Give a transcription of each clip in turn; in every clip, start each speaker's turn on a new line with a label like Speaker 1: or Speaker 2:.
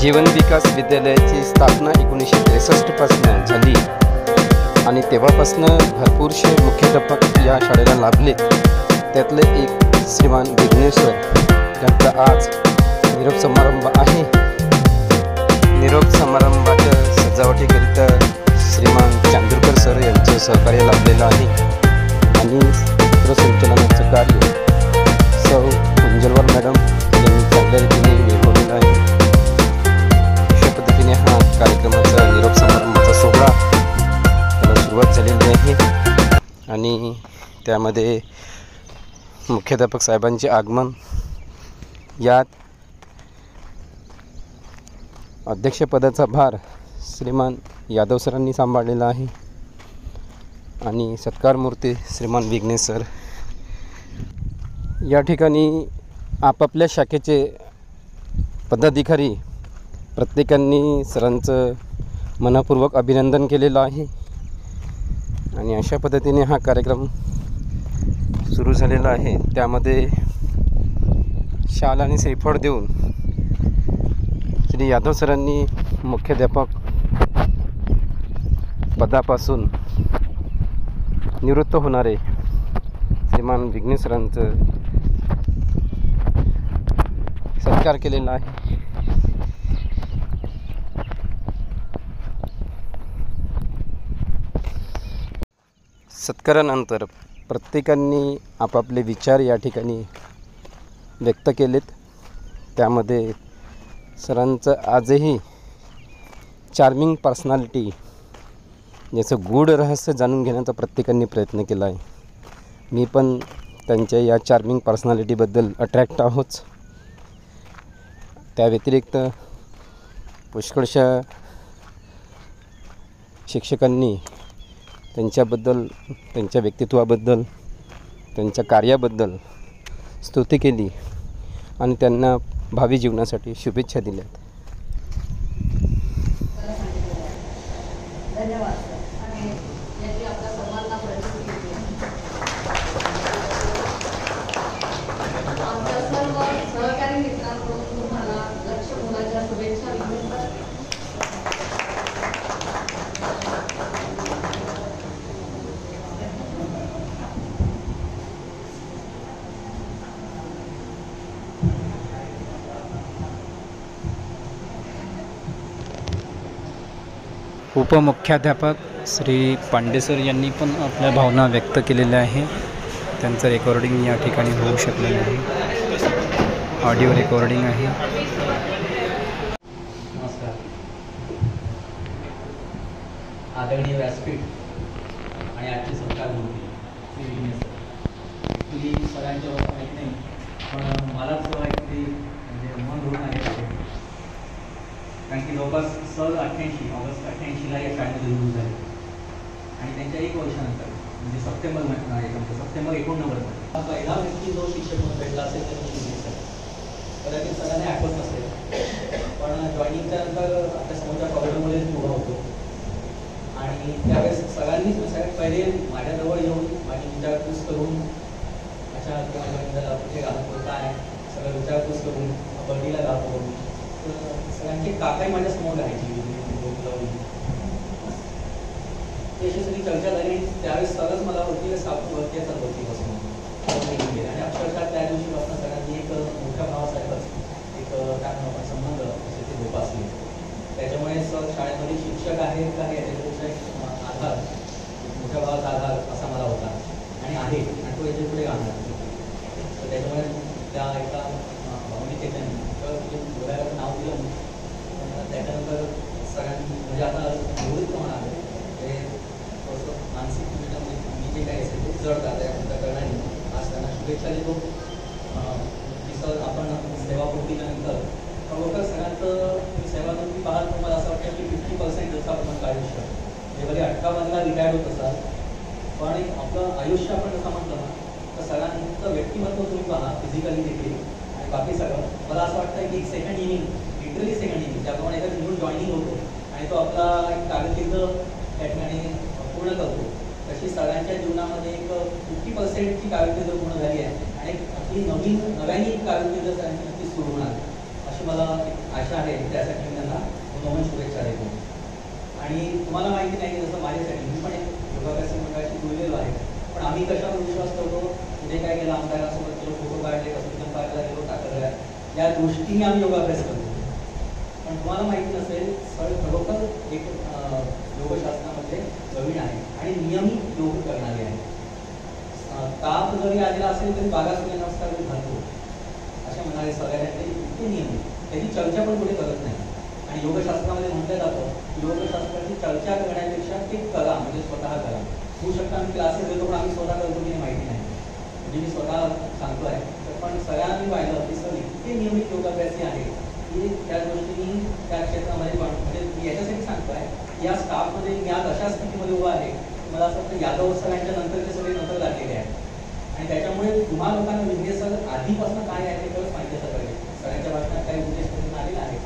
Speaker 1: जीवन विकास विद्यालयाची स्थापना 1963 पासून झाली आणि तेव्हापासून भरपूरसे मुख्याध्यापक या शाळेला लाभले। त्यातले एक श्रीमान विघ्नेश्वर यांचा आज निरोप समारंभ आहे। निरोप समारंभाच्या सजावटीकरिता श्रीमान चांदूरकर सर यांचे सहकार्य लाभलेलं आहे आणि सूत्रसंचालनाचं कार्य सौ कुंजलवार मॅडम यांनी चांगल्या रीतीने निभावलेलं आहे। अशा पद्धतीने हा कार्यक्रमाचा निरोप समारंभाचा सोहळा त्याला सुरुवात झालेली आहे आणि त्यामध्ये मुख्याध्यापक साहेबांचे आगमन, यात अध्यक्षपदाचा भार श्रीमान यादव सरांनी सांभाळलेला आहे आणि सत्कारमूर्ती श्रीमान विघ्नेश सर। या ठिकाणी आपापल्या शाखेचे पदाधिकारी प्रत्येकांनी सरांचं मनपूर्वक अभिनंदन केलेलं आहे आणि अशा पद्धतीने हा कार्यक्रम सुरू झालेला आहे। त्यामध्ये शाल आणि श्रीफळ देऊन श्री यादव सरांनी मुख्याध्यापक पदापासून निवृत्त होणारे श्रीमान विघ्नेश सरांचं सत्कार केलेला आहे। सत्कारानंतर प्रत्येकांनी आपापले विचार या ठिकाणी व्यक्त केलेत। त्यामध्ये सरांचं आजही चार्मिंग पर्सनॅलिटी याचं गूढ रहस्य जाणून घेण्याचा प्रत्येकांनी प्रयत्न केला आहे। मी पण त्यांच्या या चार्मिंग पर्सनॅलिटीबद्दल अट्रॅक्ट आहोत। त्या व्यतिरिक्त पुष्कळशा शिक्षकांनी त्यांच्याबद्दल, त्यांच्या व्यक्तित्वाबद्दल, त्यांच्या कार्याबद्दल स्तुती केली आणि त्यांना भावी जीवनासाठी शुभेच्छा दिल्यात।
Speaker 2: धन्यवाद। आमच्या सर्व सहकारी मित्रांकडून तुम्हाला लक्ष मुलाच्या शुभेच्छा विनंती।
Speaker 3: उपमुख्याध्यापक श्री पांडे सर यांनी पण आपल्या भावना व्यक्त केलेल्या आहे। त्यांचं रेकॉर्डिंग या ठिकाणी होऊ शकलेलं आहे, ऑडिओ रेकॉर्डिंग आहे।
Speaker 4: नमस्कार। आदरणीय व्यासपीठ आणि आजचे सत्कारमूर्ती श्री विघ्नेश सर, ॲक्च्युली सरांच्या माहीत नाही पण मला असं ॲक्च्युली म्हणजे मन धरून आहे, कारण की जवळपास सर ऑगस्ट 88ला या शाळेमध्ये रुजू झाले आणि त्यांच्या एक वर्षानंतर म्हणजे सप्टेंबर 89मध्ये पहिला व्यक्ती जो शिक्षक म्हणून भेटला असेल तर विघ्नेश सर। कदाचित सरांना आठवत नसेल पण जॉईनिंगच्या नंतर आपल्या समोरच्या कॉरिडॉरमध्येच उभा होतो आणि त्यावेळेस सगळ्यांनीच सगळ्यात पहिले माझ्याजवळ येऊन माझी विचारपूस करून अशा किंवा जॉईनिंगला कुठे घालतो काय सगळं विचारपूस करून बर्डीला घालतो। सगळ्यांचे काकाही माझ्यासमोर राहायची त्याची सगळी चर्चा झाली। त्यावेळेस सरच मला वरती वरती येतात वरतीपासून गेले आणि अक्षरशः त्या दिवशीपासून सगळ्यांनी एक मोठ्या भावासारखंच एक काय आपण संबंध असे ते जोपासले। त्याच्यामुळे सर शाळेमध्ये शिक्षक आहेत का हे याच्यापेक्षा एक आधार, मोठ्या भावाचा आधार असा मला होता आणि आहे आणि तो याच्या पुढे राहणार। तर त्याच्यामुळे त्या एका भावनिकेच्याने बोलायला नाव दिलं त्याच्यानंतर सगळ्यांनी म्हणजे आता निवृत्त होणार ते थोडंसं मानसिक मी जे काही असेल ते जड जात आहे त्या कारणाने आज त्यांना शुभेच्छा देतो की सर आपण सेवापूर्तीनंतर खरोखर सगळ्यांचं सेवानिवृत्ती पाहाल तर मला असं वाटतं की 50% जसं आपण आयुष्य म्हणजे भले 58ला रिटायर होत असाल पण आपलं आयुष्य आपण जसं म्हटलं ना तर सगळ्यांचं व्यक्तिमत्व तुम्ही पहा फिजिकली देखील आणि बाकी सगळं मला असं वाटतं की एक second inning literally second inning ज्याप्रमाणे एखादी न्यू जॉईनिंग होतो आणि तो आपला एक कारकीर्द त्या ठिकाणी पूर्ण करतो तशी सगळ्यांच्या जीवनामध्ये एक 50%ची कारकीर्द पूर्ण झाली आहे आणि आपली नव्याने कारकीर्द ती सुरू होणार अशी मला आशा आहे त्यासाठी मी त्यांना मनोमन शुभेच्छा देतो. आणि तुम्हाला माहिती नाही की जसं माझ्यासाठी मी पण एक योगाभ्यास मंडळाशी जुळलेलो आहे, पण आम्ही कशावर विश्वास ठेवतो, कुठे काय केलं आमदारासोबत गेलो, फोटो काढले, कसं पाहायला गेलो, टाकल्या, या गोष्टीने आम्ही योगाभ्यास करतो. पण तुम्हाला माहिती नसेल खरोखर एक योगशास्त्रामध्ये नवीन आहे आणि नियमित योग करणारे आहे. ताप जरी आलेला असेल तरी बागासूर्य नमस्कार घालतो अशा म्हणाले सगळ्यांचे इतके नियमित, त्याची चर्चा पण कुठे करत नाही. आणि योगशास्त्रामध्ये म्हटलं जातं योगशास्त्राची चर्चा करण्यापेक्षा ते करा, म्हणजे स्वतः करा. होऊ शकतं आम्ही क्लासेस देतो पण आम्ही स्वतः करतो की माहिती नाही, म्हणजे मी स्वतः सांगतो आहे. पण सगळ्यांनी पाहिलं की सर इतके नियमित योगाभ्यासी आहे की त्या गोष्टींनी त्या क्षेत्रामध्ये म्हणजे मी याच्यासाठी सांगतो आहे, या स्टाफमध्ये मी आज अशा स्थितीमध्ये उभा आहे मला असं वाटतं यादव सरांच्या नंतरचे सगळे नंतर लागलेले आहेत. आणि त्याच्यामुळे तुम्हा लोकांना विद्ये सर आधीपासून काय आहे ते खरंच माहिती असं पाहिजे. सरांच्या भाषणात काही उद्देश करून आलेला आहे,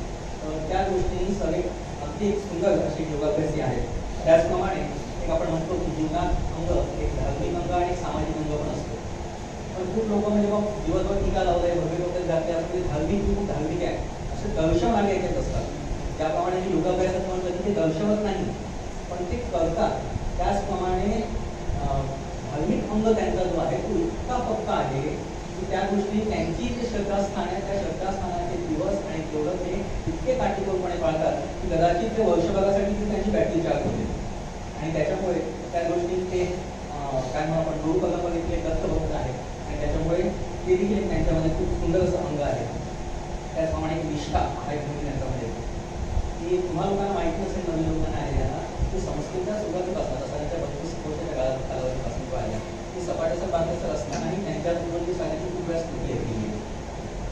Speaker 4: त्या गोष्टी सगळे अगदी एक सुंदर अशी योगाभ्यासी आहेत. त्याचप्रमाणे एक आपण म्हणतो की जीवनात अंग एक धार्मिक अंग आणि एक सामाजिक अंग पण असतो. पण खूप लोक म्हणजे मग दिवसभर टीका लावलंय, भव्य डोक्यात जाते असते, धार्मिक खूप धार्मिक आहे असे दर्शवणारे याच्यात असतात. त्याप्रमाणे जे योगाभ्यासात म्हणतात की ते दर्शवत नाही पण ते करतात. त्याचप्रमाणे धार्मिक अंग त्यांचा जो आहे तो इतका पक्का आहे की त्या गोष्टी त्यांची जे श्रद्धास्थान आहे त्या श्रद्धास्थानाचे दिवस आणि तेवढं ते इतके काटेकोरपणे पाळतात की कदाचित ते वर्षभरासाठी ती त्यांची बॅटरी चार्ज होते. आणि त्याच्यामुळे त्या गोष्टी ते काय म्हणून आपण गुरुपरंपरा इथले दत्तभक्त आहे आणि त्याच्यामुळे ते देखील त्यांच्यामध्ये खूप सुंदर असं अंग आहे. त्याचप्रमाणे एक निष्ठा आहे त्यांच्यामध्ये की तुम्हाला लोकांना माहिती नसेल, नवीन लोकांना आहे त्यांना की संस्कृतच्या सुरुवातीपासून असताना 32 वर्षाच्या कालावधीपासून पाहिल्या की सपाटेसर बांधायचं असतानाही त्यांच्या सुरुवातीसाठी खूप वेळा स्तुती येते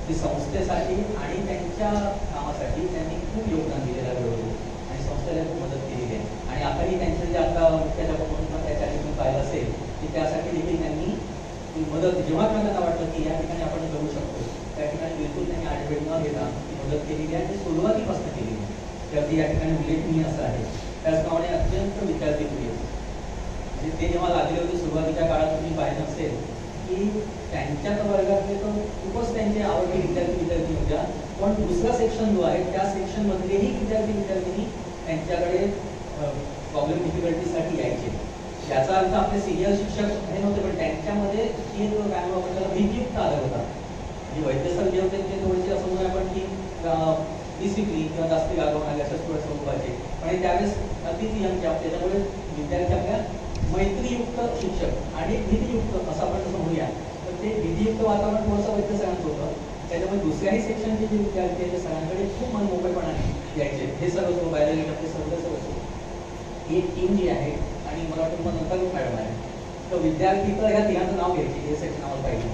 Speaker 4: की संस्थेसाठी आणि त्यांच्या कामासाठी त्यांनी खूप योगदान दिलेलं आहे आणि संस्थेला खूप मदत केलेली आहे. आणि आताही त्यांचं जे आता मुख्याध्यापक म्हणून त्याच्या ठिकाणी पाहिलं असेल की त्यासाठी देखील त्यांनी मदत जेव्हा त्यांना वाटलं की या ठिकाणी आपण करू शकतो त्या ठिकाणी बिलकुल त्यांनी आडवेळ न घेता मदत केलेली आहे आणि सुरुवातीपासून केलेली आहे. ते अगदी या ठिकाणी उल्लेखनीय असं आहे. त्याचप्रमाणे अत्यंत विद्यार्थीप्रिय म्हणजे ते जेव्हा लागले होते सुरुवातीच्या काळात तुम्ही पाहिलं असेल की त्यांच्या वर्गातले तर खूपच त्यांचे आवडते विद्यार्थी होत्या, पण दुसरा सेक्शन जो आहे त्या सेक्शनमधलेही विद्यार्थिनी त्यांच्याकडे प्रॉब्लेम डिफिकल्टीसाठी यायचे. याचा अर्थ आपले सिनियर शिक्षक हे नव्हते पण त्यांच्यामध्ये एक काय आपण त्याला भीतीयुक्त आला होता. म्हणजे वैद्यसर जे होते ते थोडेसे असं म्हणूया आपण की डिसिप्लिन किंवा जास्त गागवणारे अशा थोड्या स्वरूपाचे, पण त्यावेळेस अतिच यंग त्याच्यामुळे विद्यार्थी आपल्या मैत्रीयुक्त शिक्षक आणि भीतीयुक्त असं आपण तसं म्हणूया. तर ते भीतीयुक्त वातावरण थोडंसं वैद्यसरांचं होतं. त्याच्यामुळे दुसऱ्याही सेक्शनचे जे विद्यार्थी आहेत ते सरांकडे खूप मनमोकळेपणाने यायचे. हे सर्व बाहेर आपले सर्व एक टीम जी आहे आणि मला वाटतं मग नंतर मॅडम आहे तर विद्यार्थी तर ह्या तिघांचं नाव घ्यायचे हे सेक्शन आम्हाला पाहिजे.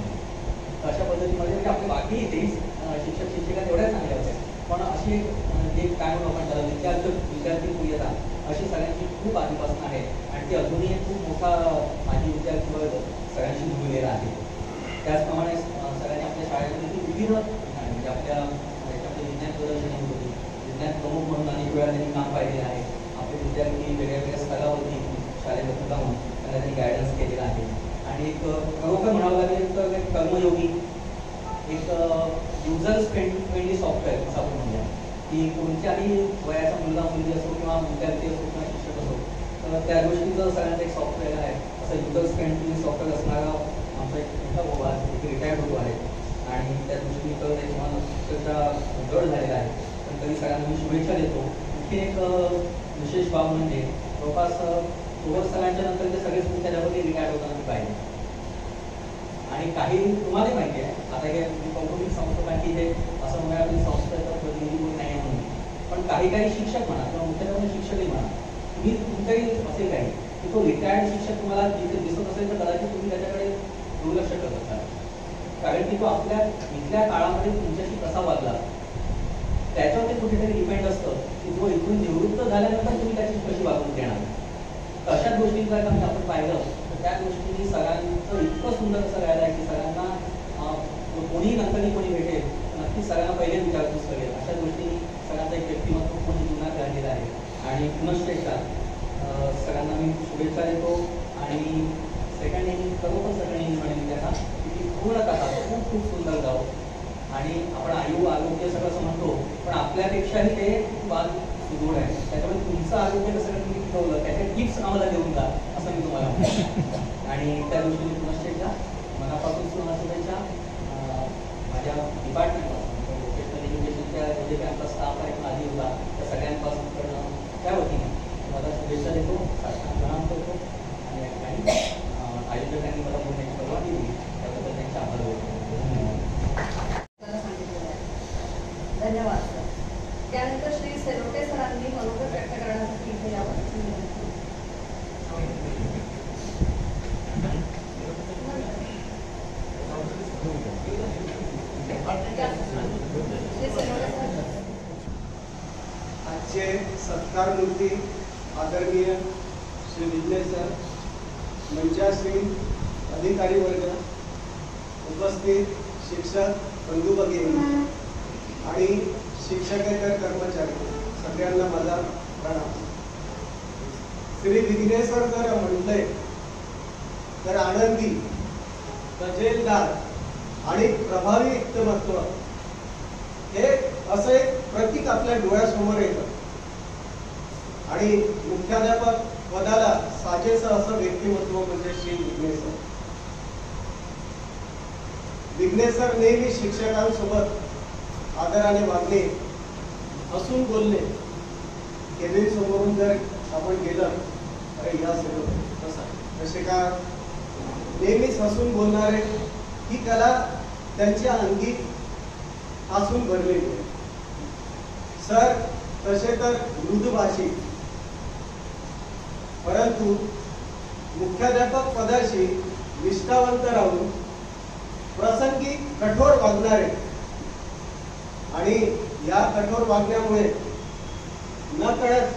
Speaker 4: तर अशा पद्धतीमध्ये म्हणजे आपले बाकी तेही शिक्षक शिक्षिका तेवढ्याच चांगल्या होत्या, पण अशी एक काय म्हणून आपण त्याला विद्यार्थी प्रियता अशी सगळ्यांची खूप आधीपासून आहे आणि ती अजूनही एक खूप मोठा माझी विद्यार्थी वर्ग सगळ्यांशी जुळलेला आहे. त्याचप्रमाणे सगळ्यांनी आपल्या शाळेमध्ये विविध म्हणजे आपल्या याच्यामध्ये विज्ञान प्रदर्शनी होती, विज्ञान प्रमुख म्हणून अनेक वेळा त्यांनी काम पाहिलेलं आहे. आपले विद्यार्थी वेगळ्या वेगळ्या स्तरावरती शाळेत मुद्दाम त्यांना त्यांनी गायडन्स केलेलं आहे. आणि एक खरोखर म्हणावं लागेल तर एक कर्मयोगी एक युजर फ्रेंडली सॉफ्टवेअर असं आपण म्हणूया की कोणत्याही वयाचा मुलगा मुलगी असो किंवा विद्यार्थी असो किंवा शिक्षक असो तर त्या गोष्टीचं सगळ्यांचं एक सॉफ्टवेअर आहे. असं युजर फ्रेंडली सॉफ्टवेअर असणारा आमचा एक मोठा बाबा एक रिटायर्ड होतो आहे आणि त्या दृष्टीने तर त्याची मला अक्षरशः जड झालेला आहे. पण तरी सगळ्यांना मी शुभेच्छा देतो. आणखी एक विशेष बाब म्हणजे जवळपास सगळ्यांच्या नंतर ते सगळेच मुख्याध्यापक रिटायर्ड होताना मी पाहिजे. आणि काही तुम्हाला माहिती आहे आता हे कौटुंबिक संस्था कारण की हे असं म्हणूया आपली संस्थेचं प्रतिनिधी कोणी नाही म्हणून, पण काही शिक्षक म्हणा किंवा मुख्याध्यापक शिक्षकही म्हणा तुम्ही तुमच्याही असेल काही की तो रिटायर्ड शिक्षक तुम्हाला जिथे दिसत असेल तर कदाचित तुम्ही त्याच्याकडे दुर्लक्ष करत असाल, कारण की तो आपल्या इथल्या काळामध्ये तुमच्याशी कसा वागला त्याच्यावर ते कुठेतरी डिपेंड असतं की जो इथून निवृत्त झाल्यानंतर तुम्ही त्याची कशी वागणूक देणार. तर अशा गोष्टींचा जर आपण पाहिलं तर त्या गोष्टींनी सगळ्यांचं इतकं सुंदर असं राहिलं आहे की सगळ्यांना कोणीही नंतरही कोणी भेटेल नक्कीच सगळ्यांना पहिले विचारपूस करेल. अशा गोष्टी सगळ्यांचं एक व्यक्तिमत्व कोणी जीवनात राहिलेलं आहे. आणि पुनश्च एकदा सगळ्यांना मी शुभेच्छा देतो. आणि सेकंड इनिंग खरोखर सेकंड इनिंग म्हणेल त्यांना की पूर्ण कथा खूप खूप सुंदर जाऊ. आणि आपण आयु आरोग्य सगळं असं म्हणतो पण आपल्यापेक्षाही ते फार गोड आहे. त्याच्यामुळे तुमचं आरोग्य कसं काय तुम्ही टिकवलं त्याच्या टिप्स आम्हाला देऊन द्या असं मी तुम्हाला म्हणतो. आणि त्या दिवशी मी पुन्हा एकदा मनापासून शुभेच्छा माझ्या डिपार्टमेंटपासून वोकेशनल एज्युकेशनच्या जे काही आमचा स्टाफ आहे आधी होता त्या सगळ्यांपासून पण त्या वतीने मला शुभेच्छा देतो, साष्टांग प्रणाम करतो आणि या ठिकाणी आयोजकांनी मला बोलण्याची परवानगी दिली त्याबद्दल त्यांचे आभार व्यक्त करतो.
Speaker 2: धन्यवाद सर. त्यानंतर श्री सेलोटे सरांनी मनोगत व्यक्त करण्यासाठी इथे यावं. श्री सेलोटे सर.
Speaker 5: आजचे सत्कार मूर्ती आदरणीय श्री विजय सर, मंचाश्री अधिकारी वर्ग, उपस्थित शिक्षक बंधू भगिनी आणि शिक्षकेतर कर्मचारी सगळ्यांना माझा प्रणाम. श्री विघ्नेश्वर जर म्हटले तर आनंदी, तजेलदार आणि प्रभावी व्यक्तिमत्व हे असं एक प्रतीक आपल्या डोळ्यासमोर येतं. आणि मुख्याध्यापक पदाला साजेसं असं व्यक्तिमत्व म्हणजे श्री विघ्नेश्वर. विघ्नेश्वर नेहमी शिक्षकांसोबत आदराने वागले, हसून बोलले. केबिन समोरून जर आपण गेलं अरे या सगळं तसे का नेहमीच हसून बोलणारे, ही कला त्यांच्या अंगी हसून भरलेली आहे. सर तसे तर मृदुभाषी, परंतु मुख्याध्यापक पदाशी निष्ठावंत राहून प्रसंगी कठोर वागणारे आणि या कठोर वागण्यामुळे नकळत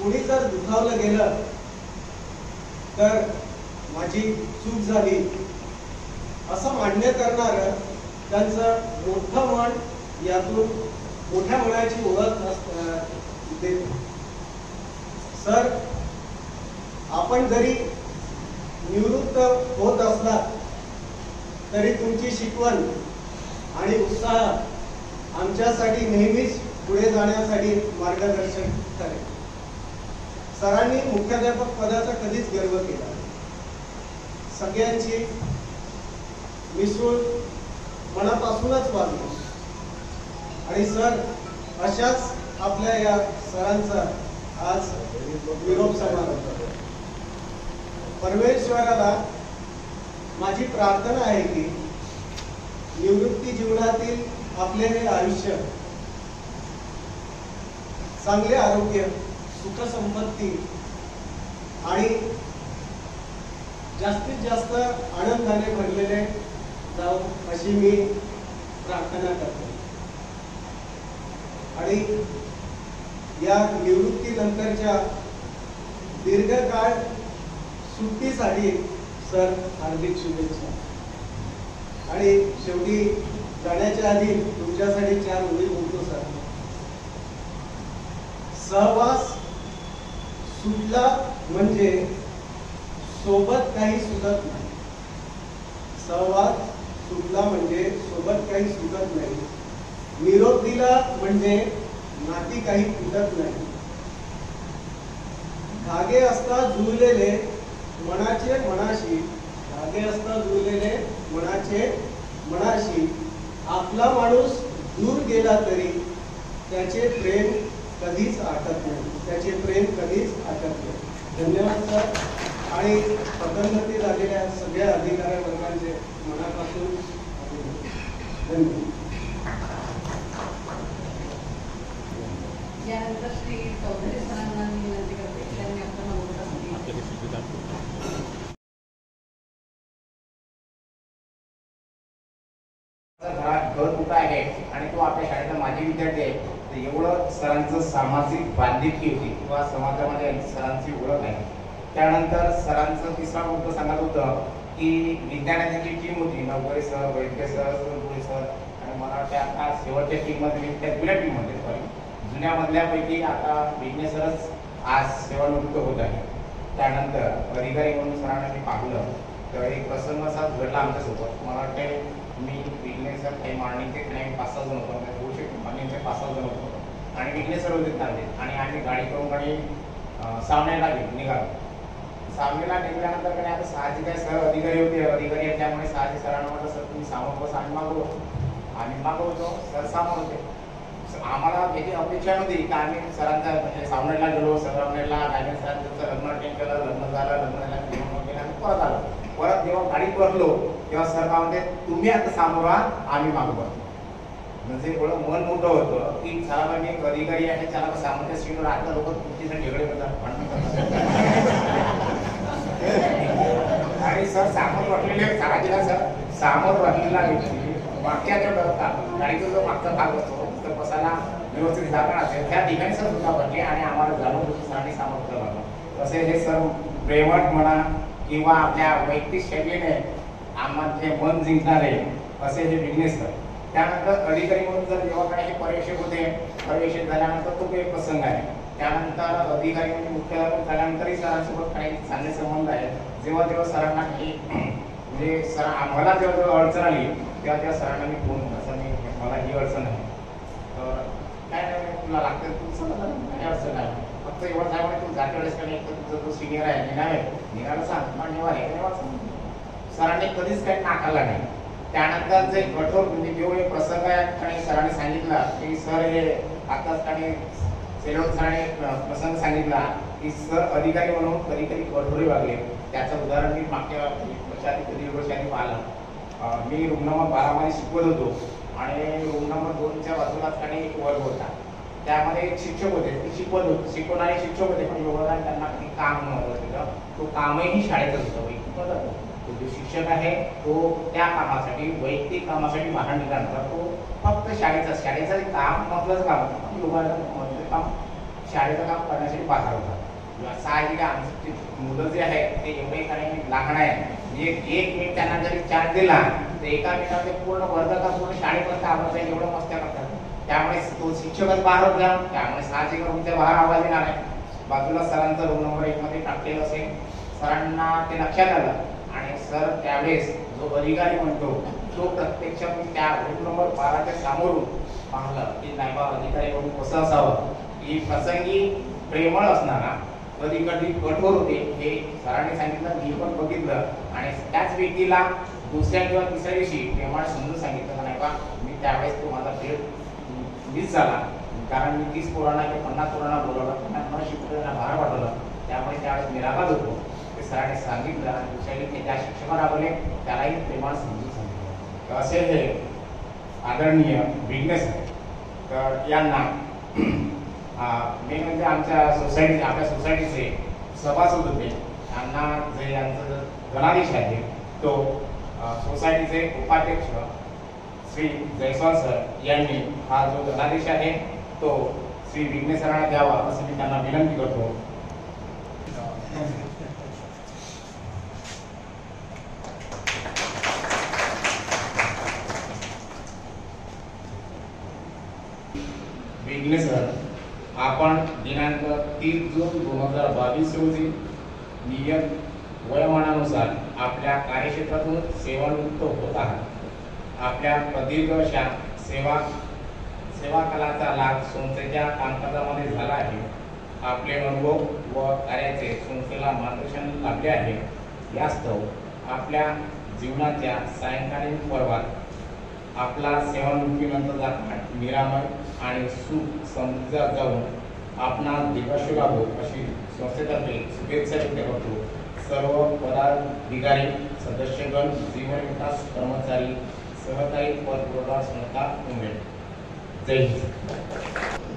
Speaker 5: कुणी जर दुखावलं गेलं तर माझी चूक झाली असं मान्य करणारं त्यांचं मोठं मन, यातून मोठ्या मनाची ओळख देत. सर आपण जरी निवृत्त होत असला तरी तुमची शिकवण आणि उत्साह आमच्यासाठी नेहमीच पुढे जाण्यासाठी मार्गदर्शन करेल. सरांनी मुख्याध्यापक पदाचा कधीच गर्व केला. सगळ्यांची मिसळून मनापासूनच वागलो. आणि सर अशाच आपल्या या सरांचा आज निरोप समारंभ. परमेश्वराला माझी प्रार्थना आहे की निवृत्ती जीवनातील आपले हे आयुष्य चांगले आरोग्य, सुख संपत्ती आणि जास्तीत जास्त आनंदाने भरलेले जाऊ अशी मी प्रार्थना करतो. आणि या निवृत्तीनंतरच्या दीर्घकाळ सुट्टीसाठी सर हार्दिक शुभेच्छा. आणि शेवटी जाण्याच्या आधी तुमच्यासाठी 4 ओळी बोलतो सर. सहवास सुटला म्हणजे सोबत काही सुटत नाही. सहवास सुटला म्हणजे सोबत काही सुटत नाही. निरोप दिला म्हणजे नाती काही तुटत नाही. धागे असता जुळलेले मनाचे मनाशी, धागे असता जुळलेले मनाचे मनाशी, आपला माणूस दूर गेला तरी त्याचे प्रेम कधीच आटत नाही. त्याचे प्रेम कधीच आटत नाही. धन्यवाद सर. आणि पदोन्नती झालेल्या सगळ्या अधिकारी वर्गांचे मनापासून धन्यवाद.
Speaker 2: यानंतर श्री चौधरी सरांना मी विनंती करते की त्यांनी आपल्या मनोगतासाठी
Speaker 6: घरात घर कुठं आहे आणि तो आपल्या शाळेचा माजी विद्यार्थी आहे, तर एवढं सरांचं सामाजिक बांधिलकी होती किंवा समाजामध्ये सरांची ओळख आहे. त्यानंतर सरांचं तिसरा मुद्दा सांगत होतं की विज्ञानाची जी टीम होती, नवकरे सर, वैद्य सर, सोनपुरे सर आणि मला वाटतं आता शेवटच्या टीममध्ये त्या जुन्या टीममध्ये जुन्यामधल्यापैकी आता विघ्नेश्वरच आज सेवानिवृत्त होत आहे. त्यानंतर अधिकारी म्हणून सरांना मी पाहिलं तर एक प्रसंग असाच घडला आमच्यासोबत. मला वाटते मी विघ्नेश्वर काही मांडणीचे काही 5-6 जण होतो, होऊ शकतो आणि आम्ही 5-6 जण होतो आणि विघ्नेश सर होते चांगले आणि आम्ही गाडी करून गाडी सावनेला निघालो. सावनेला निघाल्यानंतर काही आता साहजिक आहे सर अधिकारी होते, अधिकारी आहेत त्यामुळे साहजिक सरांना म्हटलं सर तुम्ही सामोर बस, आम्ही मागं होतो सर सामोर होते. आम्हाला याची अपेक्षा नव्हती की आम्ही सरांचा म्हणजे सावनेला गेलो, संग्रामनेरला गायने सरांचं लग्न अटेंड केलं, लग्न झालं जेवण केलं आम्ही परत आलो. परत जेव्हा गाडीत बसलो तेव्हा सर काय म्हणते तुम्ही आता सामोर व्हा, आम्ही मागं बसतो. म्हणजे थोडं मन मोठं होतं की चला मी एक अधिकारी आहे, चला सामान्य सीटवर आता लोक तुमच्यासाठी झगडे करतात, भांडण करतात. आणि सर सामोर बसलेले साहजिक सर सामोर बसलेला व्यक्ती मागच्या जो गाडीचा जो मागचा भाग असतो तर बसायला व्यवस्थित जागा असेल त्या ठिकाणी सर सुद्धा बसले आणि आम्हाला जाणून सरांनी सामोर लागलं. तसे हे सर प्रेमट म्हणा किंवा आपल्या वैयक्तिक शैलीने आम्हाला मन जिंकणारे असे हे विघ्नेश सर. त्यानंतर अधिकारी म्हणून जर जेव्हा काही हे पर्यवेक्षक होते, पर्यवेक्षक झाल्यानंतर तो एक प्रसंग आहे. त्यानंतर अधिकारी म्हणजे मुख्याध्यापक झाल्यानंतरही सरांसोबत काही चांगले संबंध आहेत. जेव्हा जेव्हा सरांना ही म्हणजे सर आम्हाला जेव्हा अडचण आली तेव्हा त्या सरांना मी फोन असं मी मला ही अडचण आहे तर काय नाही तुला लागतं तू काही अडचण नाही, फक्त एवढं काय म्हणे तू जाते वेळेस का नाही तुझा जो सिनियर आहे निघायला सांग मान्यवर आहे का नाही सांग. सरांनी कधीच काही नाकारला नाही. त्यानंतर जे कठोर म्हणजे जेवढे प्रसंग आहेत आणि सरांनी सांगितलं की सर हे आताच काही सेलोड सरांनी प्रसंग सांगितला की सर अधिकारी म्हणून कधी कधी कठोरी वागले. त्याचं उदाहरण मी मागच्या दीड वर्षांनी पाहिलं. मी रूम नंबर 12 मध्ये शिकवत होतो आणि रूम नंबर 2च्या बाजूलाच काही एक वर्ग होता. त्यामध्ये एक शिक्षक होते, ते शिकवणारे शिक्षक होते पण एवढं त्यांना काही काम नव्हतं. तो कामही शाळेतच होतं. तो जो शिक्षक आहे तो त्या कामासाठी वैयक्तिक कामासाठी बाहेर निघाला. तो फक्त शाळेचं काम मधलंच काम लोकांचं काम शाळेचं काम करण्यासाठी बाहेर होता. साहजिक आमची मुलं जे आहेत ते एवढे काही लहान आहे म्हणजे 1 मिनिट त्यांना जरी चार्ज दिला तर एका मिनिटामध्ये पूर्ण वर्गाचा पूर्ण शाळेपर्यंत आवडत आहे एवढं मस्त्या करतात. त्यामुळे तो शिक्षकच बाहेर होता. त्यामुळे साहजिक रूमच्या बाहेर आवाज येणार आहे. बाजूला सरांचा रूम नंबर 1 मध्ये टाकलेलं असेल. सरांना ते लक्षात आलं आणि सर त्यावेळेस जो अधिकारी म्हणतो तो प्रत्यक्षात त्या रूम नंबर 12च्या समोरून पाहिलं की नाही बा अधिकारी म्हणून कसं असावं की प्रसंगी प्रेमळ असणारा कधी कधी कठोर होते हे सरांनी सांगितलं. मी पण बघितलं आणि त्याच व्यक्तीला दुसऱ्या किंवा तिसऱ्या दिवशी प्रेमळ समजून सांगितलं नाही बा मी त्यावेळेस तो माझा भेट मिस झाला कारण मी 30 पोरांना किंवा 50 पोरांना बोलवलं, त्यांना न शिकवताना बाहेर पाठवलं, त्यामुळे त्यावेळेस मी रागात होतो. ते सरांनी सांगितलं आणि दुसऱ्या दिवशी ज्या शिक्षकाला राबवले त्यालाही प्रेमळ समजून सांगितलं. तर असे हे आदरणीय विघ्नेश तर यांना मेन म्हणजे आपल्या सोसायटीचे सभासद होते. त्यांना जे यांचं धनादेश आहे तो सोसायटीचे उपाध्यक्ष श्री जयस्वाल सर यांनी हा जो धनादेश आहे तो श्री विघ्नेश सरांना द्यावा असं मी त्यांना विनंती करतो. विघ्नेश सर आपण दिनांक 30 जून 2022 रोजी नियत वयोमानानुसार आपल्या कार्यक्षेत्रातून सेवानिवृत्त होत आहात. आपल्या प्रदीर्घ अशा सेवा कलाचा लाभ संस्थेच्या कामकाजामध्ये झाला आहे. आपले अनुभव व कार्याचे संस्थेला मार्गदर्शन लाभले आहे. यास्तव आपल्या जीवनाच्या सायंकालीन पर्वात आपला सेवानिवृत्तीनंतरचा निरामय आणि सुख समृद्धीचा जाऊन आपणास दीर्घायु लाभो अशी संस्थेतर्फे शुभेच्छा व्यक्त करतो. सर्व पदाधिकारी सदस्यगण जीवन विकास कर्मचारी सहकारी पदपुरवठा संस्था मुंबई. जय हिंद.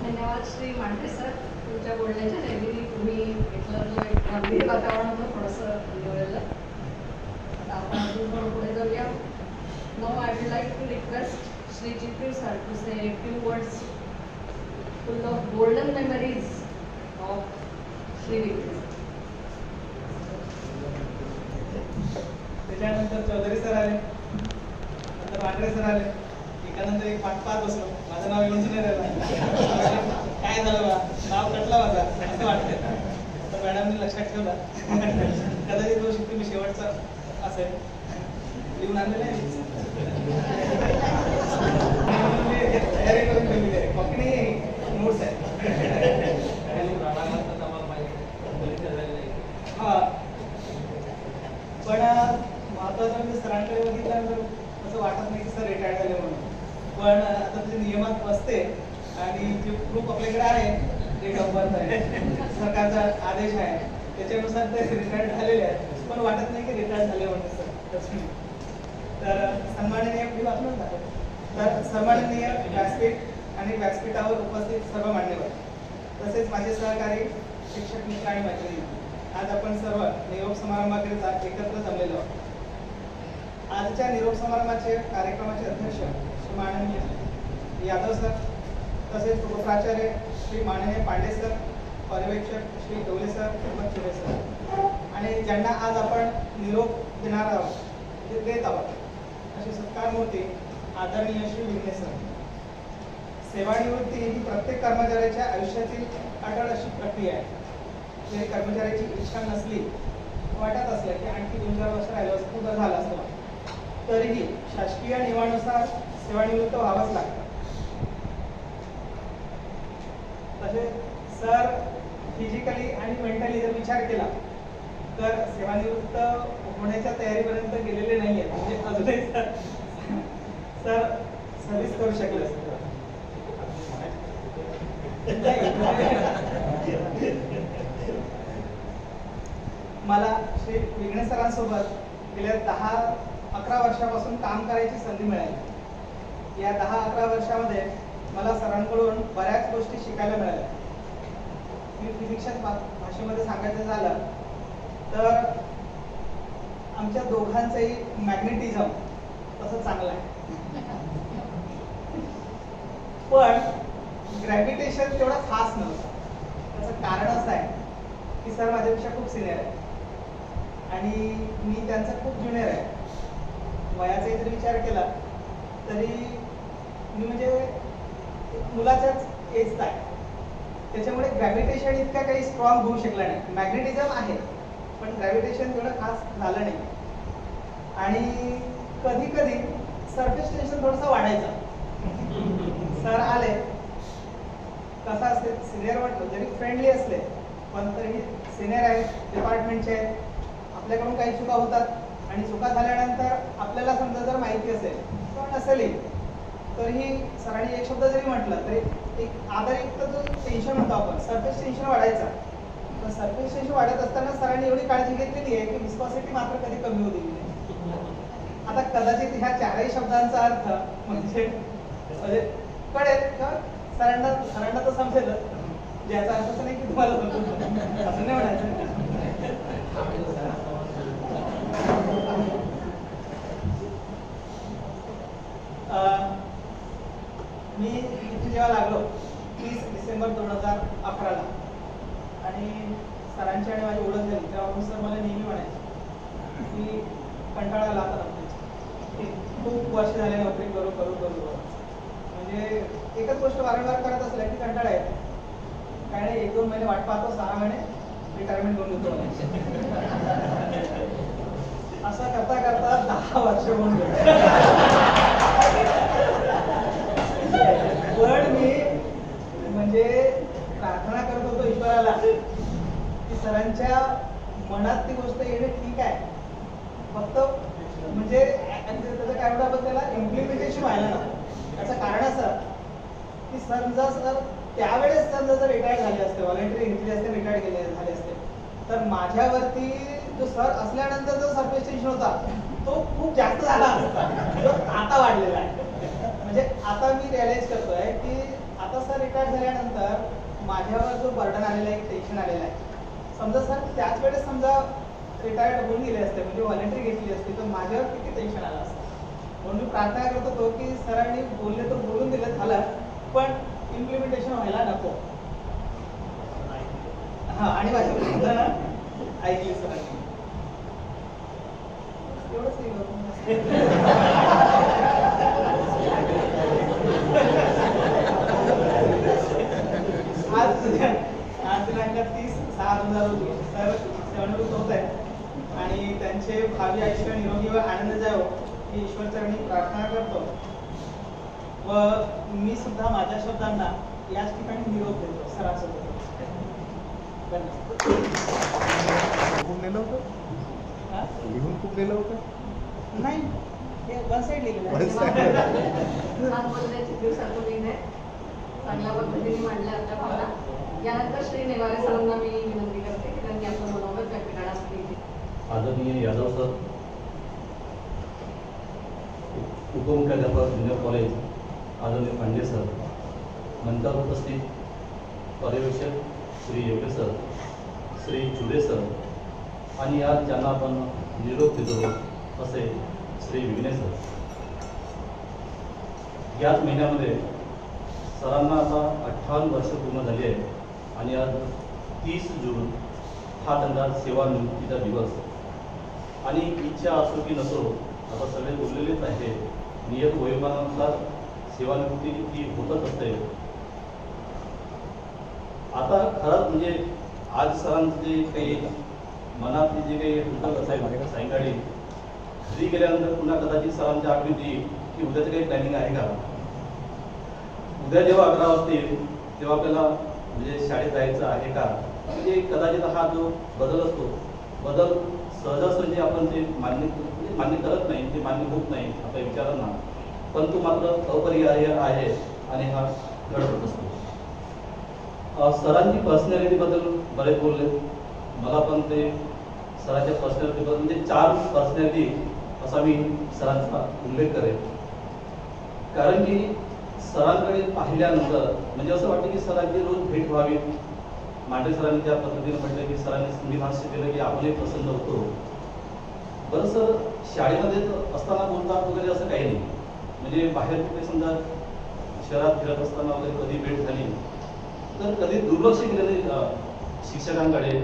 Speaker 2: धन्यवाद श्री मांढरे सर. तुमच्या बोलण्याच्या शैलीने तुम्ही घेतलं जो एक गंभीर वातावरण होतं थोडंसं निवडलं. आता आपण अजून थोडं पुढे जाऊया. Now I would like to request Sri Jitpir sir to say a few words full of golden memories of Sri Jitpir.
Speaker 5: त्याच्यानंतर चौधरी सर आले, नंतर मांढरे सर आले. एकानंतर एक पाठ बसलो. माझं नाव येऊनच नाही राहिलं. काय झालं बा नाव कटलं माझा असं वाटतं. तर मॅडमने लक्षात ठेवलं कदाचित तो शिकतो मी शेवटचा असेल लिहून आणलेलं आहे. तयारी करून ठेवली आहे कॉपी नाही नोट्स आहे. हा पण महत्वाचं म्हणजे सरांकडे बघितल्यानंतर असं वाटत नाही की सर रिटायर्ड झाले म्हणून. पण आता ते नियमात बसते आणि जे प्रूफ आपल्याकडे आहे डेट ऑफ बर्थ आहे सरकारचा आदेश आहे त्याच्यानुसार ते रिटायर्ड झालेले आहेत पण वाटत नाही की रिटायर्ड झाले म्हणून सर. तर सन्माननीय मी वाचून जातो. तर सन्माननीय व्यासपीठ आणि व्यासपीठावर उपस्थित सर्व मान्यवर तसेच माझे सहकारी शिक्षक मित्र आणि मैत्रिणी, आज आपण सर्व निरोप समारंभाकरिता एकत्र जमलेलो आहोत. आजच्या निरोप समारंभाचे कार्यक्रमाचे अध्यक्ष श्री माननीय यादव सर, तसेच उपप्राचार्य श्री माननीय पांडे सर, पर्यवेक्षक श्री डोले सर, चिरे सर आणि ज्यांना आज आपण निरोप देणार आहोत देत आहोत अशी सत्कारमूर्ती आदरणीय श्री विघ्ने सर. सेवानिवृत्ती ही प्रत्येक कर्मचाऱ्याच्या आयुष्यातील अटळ अशी प्रक्रिया आहे. जरी कर्मचाऱ्याची इच्छा नसली वाटत असलं की आणखी 2-4 वर्ष राहिलं असं खूप झालं असतं तरीही शासकीय नियमानुसार सेवानिवृत्त व्हावंच लागतं. तसेच सर फिजिकली आणि मेंटली जर विचार केला तर सेवानिवृत्त होण्याच्या तयारीपर्यंत गेलेले नाही आहेत. म्हणजे अजूनही सर सर्व्हिस करू शकले असते. मला श्री विघ्ने सरांसोबत गेल्या 10-11 वर्षापासून काम करायची संधी मिळाली. या 10-11 वर्षामध्ये मला सरांकडून बऱ्याच गोष्टी शिकायला मिळाल्या. मी फिजिक्सच्या भाषेमध्ये सांगायचं झालं तर आमच्या दोघांचंही मॅग्नेटिझम तसं चांगलं आहे पण ग्रॅव्हिटेशन तेवढा खास नव्हता. त्याचं कारण असं आहे की सर माझ्यापेक्षा खूप सिनियर आहे आणि मी त्यांचा खूप ज्युनियर आहे. वयाचा जर विचार केला तरी मी म्हणजे मुलाच्याच एजचा आहे. त्याच्यामुळे ग्रॅव्हिटेशन इतका काही स्ट्रॉंग होऊ शकला नाही. मॅग्नेटिझम आहे पण ग्रॅव्हिटेशन तेवढं खास झालं नाही. आणि कधी कधी सरफेस टेन्शन थोडंसं वाढायचं. सर आले कसं असते सिनियर म्हटलं जरी फ्रेंडली असले पण तरी सिनियर आहेत डिपार्टमेंटचे आहेत. आपल्याकडून काही चुका होतात आणि चुका झाल्यानंतर आपल्याला समजा जर माहिती असेल किंवा नसेलही तरीही सरांनी एक शब्द जरी म्हटलं तरी एक आधारयुक्त जो टेन्शन म्हणतो आपण सरफेस टेन्शन वाढायचा. तर सरफेस टेन्शन वाढत असताना सरांनी एवढी काळजी घेतलेली आहे की विस्कॉसिटी मात्र कधी कमी होऊ दिली नाही. आता कदाचित ह्या 4ही शब्दांचा अर्थ म्हणजे कळेल का सरांना तर समजेलच ज्याचा अर्थ असं नाही की तुम्हाला असं नाही म्हणायचं. मी इथे जेव्हा लागलो 30 डिसेंबर 2011ला आणि सरांची आणि माझी ओळख झाली तेव्हा सर मला नेहमी म्हणायचे की कंटाळा आला आता नोकरीचा. खूप वर्ष झाले नोकरी करू करू करू करू म्हणजे एकच गोष्ट वारंवार करत असल्या की कंटाळा येतो. काय नाही 1-2 महिने वाट पाहतो 6 महिने रिटायरमेंट घेऊन येतो. असं करता करता 10 वर्ष होऊन गेले. पण मी म्हणजे प्रार्थना करत होतो ईश्वराला की सरांच्या मनात ती गोष्ट येणे ठीक आहे फक्त म्हणजे त्याचं काय म्हणतो आपण त्याला इम्प्लिमेंटेशन व्हायला नको. याचं कारण असं की सर त्यावेळेस जर रिटायर्ड झाले असते व्हॉलेंटरी घेतली असते रिटायर्ड झाले असते तर माझ्यावरती जो सर असल्यानंतर जो सरफेस टेन्शन होता तो खूप जास्त झाला असता जो आता वाढलेला आहे. म्हणजे आता मी रिअलाइज करतोय की आता सर रिटायर्ड झाल्यानंतर माझ्यावर जो बर्डन आलेला आहे टेन्शन आलेलं आहे समजा सर त्याच वेळेस समजा रिटायर्ड होऊन गेले असते म्हणजे व्हॉलेंटरी घेतली असते तर माझ्यावर किती टेन्शन आलं असतं. म्हणून मी प्रार्थना करत होतो की सरांनी बोलले तर बोलून दिलं झालं पण इम्प्लिमेंटेशन व्हायला नको. हा आणि माझी ऐकली सरांनी एवढंच आज दिनांक 30/6/2000 रोजी सर सेवानिवृत्त होत आहेत आणि त्यांचे भावी आयुष्य निरोगी व आनंद जावो
Speaker 7: मी ईश्वरचरणी प्रार्थना करतो व मी सुद्धा माझ्या शब्दांना याच ठिकाणी निरोप देतो सरासोबत.
Speaker 8: खूप नेलं होतं
Speaker 7: हा?
Speaker 8: लिहून खूप नेलं होतं
Speaker 7: नाही, हे वन साईड लिहिलेलं आहे.
Speaker 2: छान बोलण्याचे दिवसातून निर्णय चांगल्या पद्धतीने मांडल्या आपल्या भावना. यानंतर श्री नेवारे सरांना मी विनंती करते की त्यांनी आपलं मनोगत व्यक्त करण्यास
Speaker 9: आदरणीय यादव सर, उपमुख्याध्यापक ज्युनियर कॉलेज आदरणीय पांडे सर, मंचावर उपस्थित पर्यवेक्षक श्री योगे सर, श्री चुडे सर आणि आज ज्यांना आपण निरोप देतो असे श्री विघ्ने सर. याच महिन्यामध्ये सरांना आता 58 वर्ष पूर्ण झाली आहे आणि आज 30 जून हा त्यांचा सेवानिवृत्तीचा दिवस. आणि इच्छा असो की नसो, आता सगळे बोललेलेच आहे, नियत वयोमानानुसार सेवानिवृत्ती ही होतच असते. आता खरंच म्हणजे आज सरांचं जे काही मनातली जे काही होतं असायला सायंकाळी घरी गेल्यानंतर पुन्हा कदाचित सरांच्या आठवण येईल की उद्याचं काही प्लॅनिंग आहे का. उद्या जेव्हा 11 वाजतील तेव्हा आपल्याला म्हणजे शाळेत जायचं आहे का. म्हणजे कदाचित हा जो बदल असतो, बदल सहजासहजी आपण ते मान्य करत नाही, ते मान्य होत नाही आपल्या विचारांना, पण तो मात्र अपरिहार्य आहे आणि हा घडत असतो. सरांची पर्सनॅलिटीबद्दल बरेच बोलले. मला पण ते सरांच्या पर्सनॅलिटीबद्दल म्हणजे 4 पर्सनॅलिटी असा मी सरांचा उल्लेख करेन. कारण की सरांकडे पाहिल्यानंतर म्हणजे असं वाटतं की सरांची रोज भेट व्हावी. मांडे सरांनी त्या पद्धतीने म्हटलं की सरांनी संविधान शिकवलं की आपणही प्रसन्न होतो. बरं सर, शाळेमध्ये असताना बोलतात वगैरे असं काही नाही, म्हणजे बाहेर कुठे समजा शहरात फिरत असताना वगैरे कधी भेट झाली तर कधी दुर्लक्ष केलेलं शिक्षकांकडे,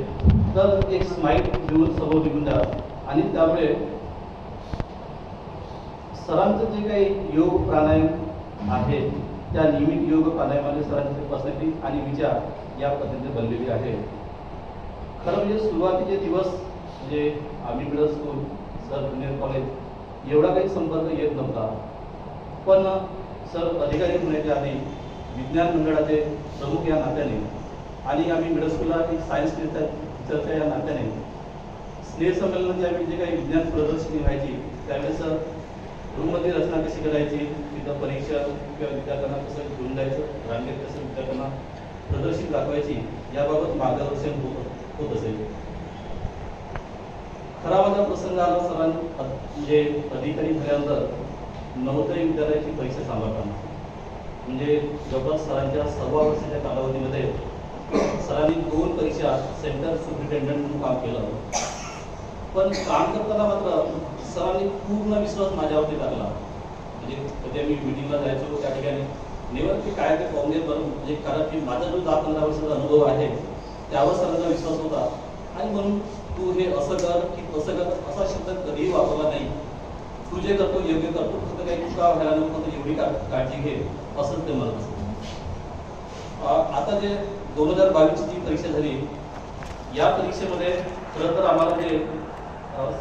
Speaker 9: तर एक स्माईल देऊन समोर निघून जात. आणि त्यामुळे सरांचं जे काही योग प्राणायाम आहे त्या नियमित योग प्राणायामाने सरांची पर्सनॅलिटी आणि विचार या पद्धतीने बनलेली आहे. खरं म्हणजे सुरुवातीचे दिवस म्हणजे आम्ही middle school, sir junior college एवढा काही संपर्क येत नव्हता, पण सर अधिकारी होण्याच्या आधी विज्ञान मंडळाचे प्रमुख या नात्याने आणि आम्ही मिडल स्कूलला एक सायन्स टीचरच्या या नात्याने स्नेहसंमेलनात ज्यावेळी जे काही विज्ञान प्रदर्शनी व्हायची त्यावेळेस रूममध्ये रचना कशी करायची, तिथं परीक्षा किंवा विद्यार्थ्यांना कसं घेऊन जायचं, रांगेत कसं विद्यार्थ्यांना प्रदर्शित दाखवायची याबाबत मार्गदर्शन होत असेल. खरा माझा प्रसंग आला सरांनी म्हणजे अधिकारी झाल्यानंतर नवोदय विद्यालयाची परीक्षा सांभाळताना. म्हणजे जवळपास सरांच्या 6 वर्षाच्या कालावधीमध्ये सरांनी 2 परीक्षा सेंटर सुपरिटेंडंट म्हणून काम केलं. पण काम करताना मात्र सरांनी पूर्ण विश्वास माझ्यावरती टाकला. म्हणजे कधी आम्ही मिटिंगला जायचो त्या ठिकाणी नेवर की काय ते पाहुणे बरं, म्हणजे कारण की माझा जो 10-15 वर्षाचा अनुभव आहे त्यावर सरांचा विश्वास होता. आणि म्हणून तू हे असं कर की तसं कर असा शब्द कधीही वापरला नाही. तू जे करतो योग्य करतो, फक्त काही चुका व्हायला नको, तर एवढी काळजी घे असंच ते म्हणत असतं. आता जे 2022ची जी परीक्षा झाली या परीक्षेमध्ये खरं तर आम्हाला जे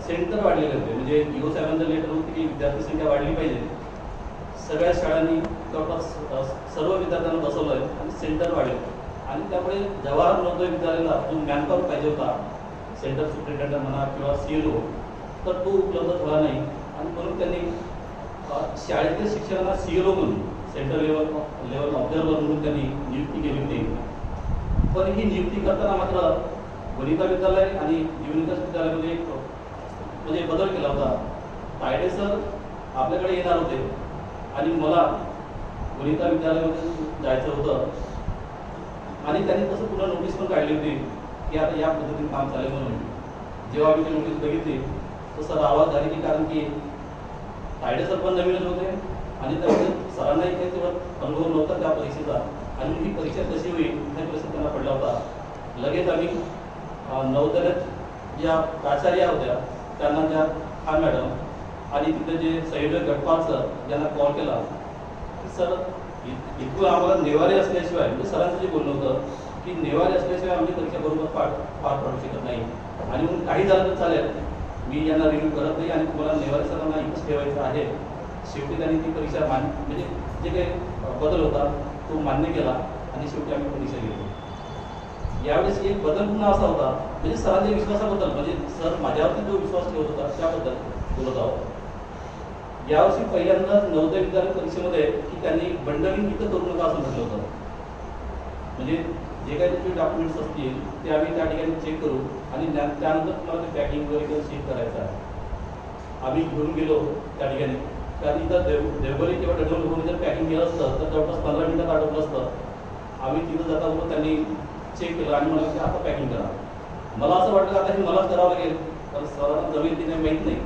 Speaker 9: सेंटर वाढलेले होते, म्हणजे ईओ साहेबांचं लेटर होतं की विद्यार्थी संख्या वाढली पाहिजे. सगळ्या शाळांनी जवळपास सर्व विद्यार्थ्यांना बसवलं आहे आणि सेंटर वाढले. आणि त्यामुळे जवाहर नवोदय विद्यालयाला जो मॅनपॉवर पाहिजे होता, सेंटर सुपरिटेंडंट म्हणा किंवा CLO, तर तो उपलब्ध झाला नाही. आणि म्हणून त्यांनी शाळेतील शिक्षकांना CLO म्हणून सेंटर लेवल ऑब्झर्वर म्हणून त्यांनी नियुक्ती केली होती. पण ही नियुक्ती करताना मात्र वनिता विद्यालय आणि युनिकस विद्यालयामध्ये एक म्हणजे बदल केला होता. तायडे सर आपल्याकडे येणार होते आणि मला वनिता विद्यालयामध्ये जायचं होतं. आणि त्यांनी तसं पुन्हा नोटीस पण काढली होती की आता या पद्धतीने काम चालेल म्हणून. जेव्हा मी ती नोटीस बघितली तर सर आवाज झाली की, कारण की तायडे सर पण नवीनच होते आणि त्यामुळे सरांनाही काही तेवढा अनुभव नव्हता त्या परीक्षेचा. आणि ही परीक्षा कशी होईल हा प्रश्न त्यांना पडला होता. लगेच आम्ही नवोदयात ज्या प्राचार्या होत्या त्यांना त्या खान मॅडम आणि तिथे जे संयोजक गटपाल सर यांना कॉल केला की सर इतकं आम्हाला नेवारे असल्याशिवाय, म्हणजे सरांचं जे बोलणं होतं की नेवारे असल्याशिवाय आम्ही परीक्षा बरोबर पार पाडू शकत नाही. आणि म्हणून काही झालं तर चालेल, मी यांना रिव्ह्यू करत नाही आणि तुम्हाला नेवारे सरांना इथंच ठेवायचं आहे. शेवटी त्यांनी ती परीक्षा म्हणजे जे काही बदल होता तो मान्य केला आणि शेवटी आम्ही परीक्षा घेतो. यावेळेस एक बदल पुन्हा असा होता, म्हणजे सरांच्या विश्वासाबद्दल, म्हणजे सर माझ्यावरती जो विश्वास ठेवत होता त्याबद्दल बोलत आहोत. यावर्षी पहिल्यांदाच नवोदय विद्यार्थी परीक्षेमध्ये की त्यांनी बंडलिंग इथं करू नका असं म्हटलं होतं. म्हणजे जे काही तुमचे डॉक्युमेंट्स असतील ते आम्ही त्या ठिकाणी चेक करू आणि त्यानंतर तुम्हाला ते पॅकिंग वगैरे चेक करायचं आहे. आम्ही घेऊन गेलो त्या ठिकाणी, कारण इथं देवघरी किंवा डडोली जर पॅकिंग केलं असतं तर जवळपास 15 मिनिटात आठवलं असतं. आम्ही तिथं जाता होतो, त्यांनी चेक केलं आणि मला की आता पॅकिंग करा. मला असं वाटलं आता हे मलाच करावं लागेल, कारण सरांना जमीन तिने माहीत नाही.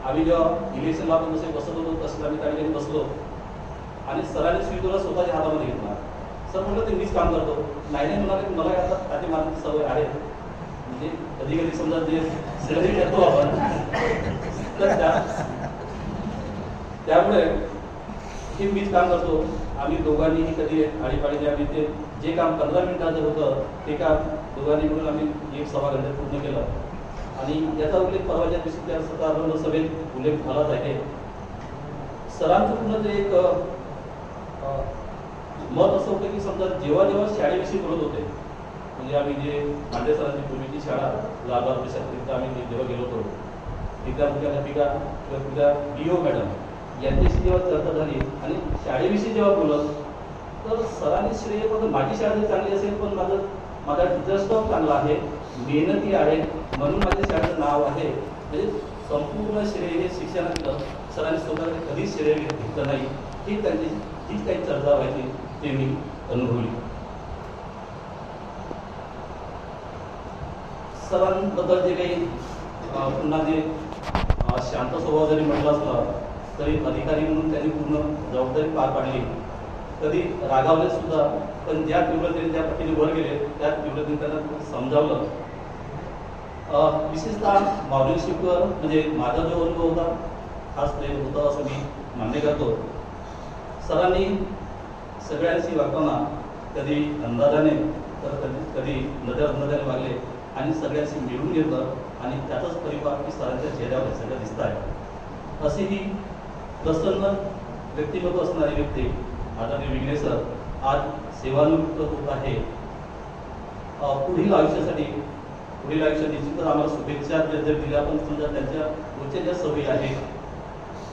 Speaker 9: आम्ही जेव्हा इलेक्शनला आपण जसे बसत होतो तसं आम्ही त्या ठिकाणी बसलो आणि सरांनी स्वीटला स्वतःच्या हातामध्ये घेतला. सर म्हटलं ते मीच काम करतो. नाही म्हणाले मला आता त्याची माझी सवय आहे, म्हणजे कधी कधी समजा जे सगळी करतो आपण तर त्यामुळे हे मीच काम करतो. आम्ही दोघांनीही कधी आळीपाळीने आम्ही ते जे काम 15 मिनिटाचं होतं ते काम दोघांनी मिळून आम्ही 1-1.25 घंटे पूर्ण केलं. आणि याचा उल्लेख परवाच्या दिवशी त्या सत्तारूढ सभेत उल्लेख झालाच आहे. सरांचं पूर्ण ते एक मत असं होतं की समजा जेव्हा जेव्हा शाळेविषयी बोलत होते, म्हणजे आम्ही जे मांडे सरांची पूर्वीची शाळा लालबाग परिसरात आम्ही जेव्हा गेलो होतो, तिथल्या मुख्याध्यापिका किंवा तिथल्या DO मॅडम यांच्याशी जेव्हा चर्चा झाली आणि शाळेविषयी जेव्हा बोलत तर सरांनी श्रेय माझी शाळा जरी चांगली असेल पण माझा टीचर स्टॉफ चांगला आहे, मेहनती आहे म्हणून माझ्या शाळेचं नाव आहे. म्हणजे संपूर्ण श्रेय हे शिक्षणातलं सरांनी स्वतःकडे कधीच श्रेय घेतलं नाही. ही त्यांची जीच काही चर्चा व्हायची ते मी अनुभवली. सरांबद्दल जे काही पुन्हा जे शांत स्वभाव जरी म्हटलं असलं तरी अधिकारी म्हणून त्यांनी पूर्ण जबाबदारी पार पाडली. कधी रागावले सुद्धा, पण ज्या तीव्रतेने ज्या पद्धतीने वर गेले त्या तीव्रतेने त्यांना समजावलं. विशेषतः माऊलीशिपवर म्हणजे माझा जो अनुभव होता खास प्रेम होता असं मी मान्य करतो. सरांनी सगळ्यांशी वागताना कधी अंदाजाने तर कधी नजर वागले आणि सगळ्यांशी मिळून घेतलं आणि त्याचाच परिपाक की सरांच्या चेहऱ्यावर सगळं दिसत आहे. अशी ही प्रसन्न व्यक्तिमत्व असणारी व्यक्ती आदरणीय विघ्ने सर आज सेवानिवृत्त होत आहे. पुढील आयुष्यासाठी पुढील आयुष्य निश्चितच आम्हाला शुभेच्छा जर दिल्या, पण समजा त्यांच्या पुढच्या ज्या सवयी आहेत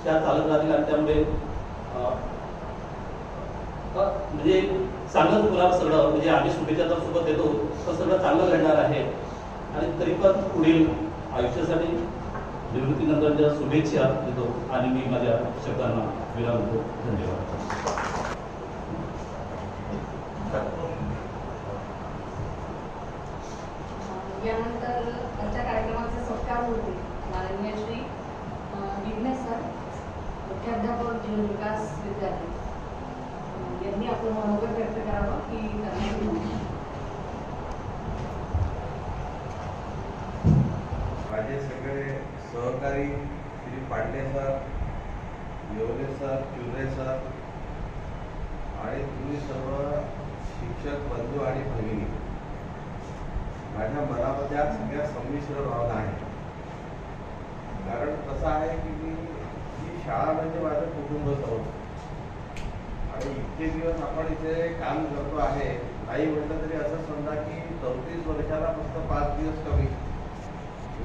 Speaker 9: त्या चालत राहतील आणि त्यामुळे म्हणजे चांगलंच होणार सगळं. म्हणजे आम्ही शुभेच्छा तर सोबत देतो पण सगळं चांगलं घडणार आहे आणि तरी पण पुढील आयुष्यासाठी निवृत्तीनंतर शुभेच्छा देतो आणि मी माझ्या शब्दांना विराम देतो. धन्यवाद.
Speaker 2: यानंतर आजच्या कार्यक्रमाचे सत्कार होते माननीय श्री विघ्ने सर, मुख्याध्यापक जीवन विकास विद्यार्थी यांनी आपलं मनोगत व्यक्त करावं की त्यांना.
Speaker 10: माझे सगळे सहकारी Shri Pandey sir, Yewale sir, Chure sir आणि तुम्ही सर्व शिक्षक बंधू आणि भगिनी, माझ्या मनामध्ये आज सगळ्या संमिश्र भावना आहे. कारण कसं आहे की ही शाळा म्हणजे माझं कुटुंबच होतं आणि इतके दिवस आपण इथे काम करतो आहे. नाही म्हटलं तरी असं समजा की 34 वर्षाला फक्त 5 दिवस कमी,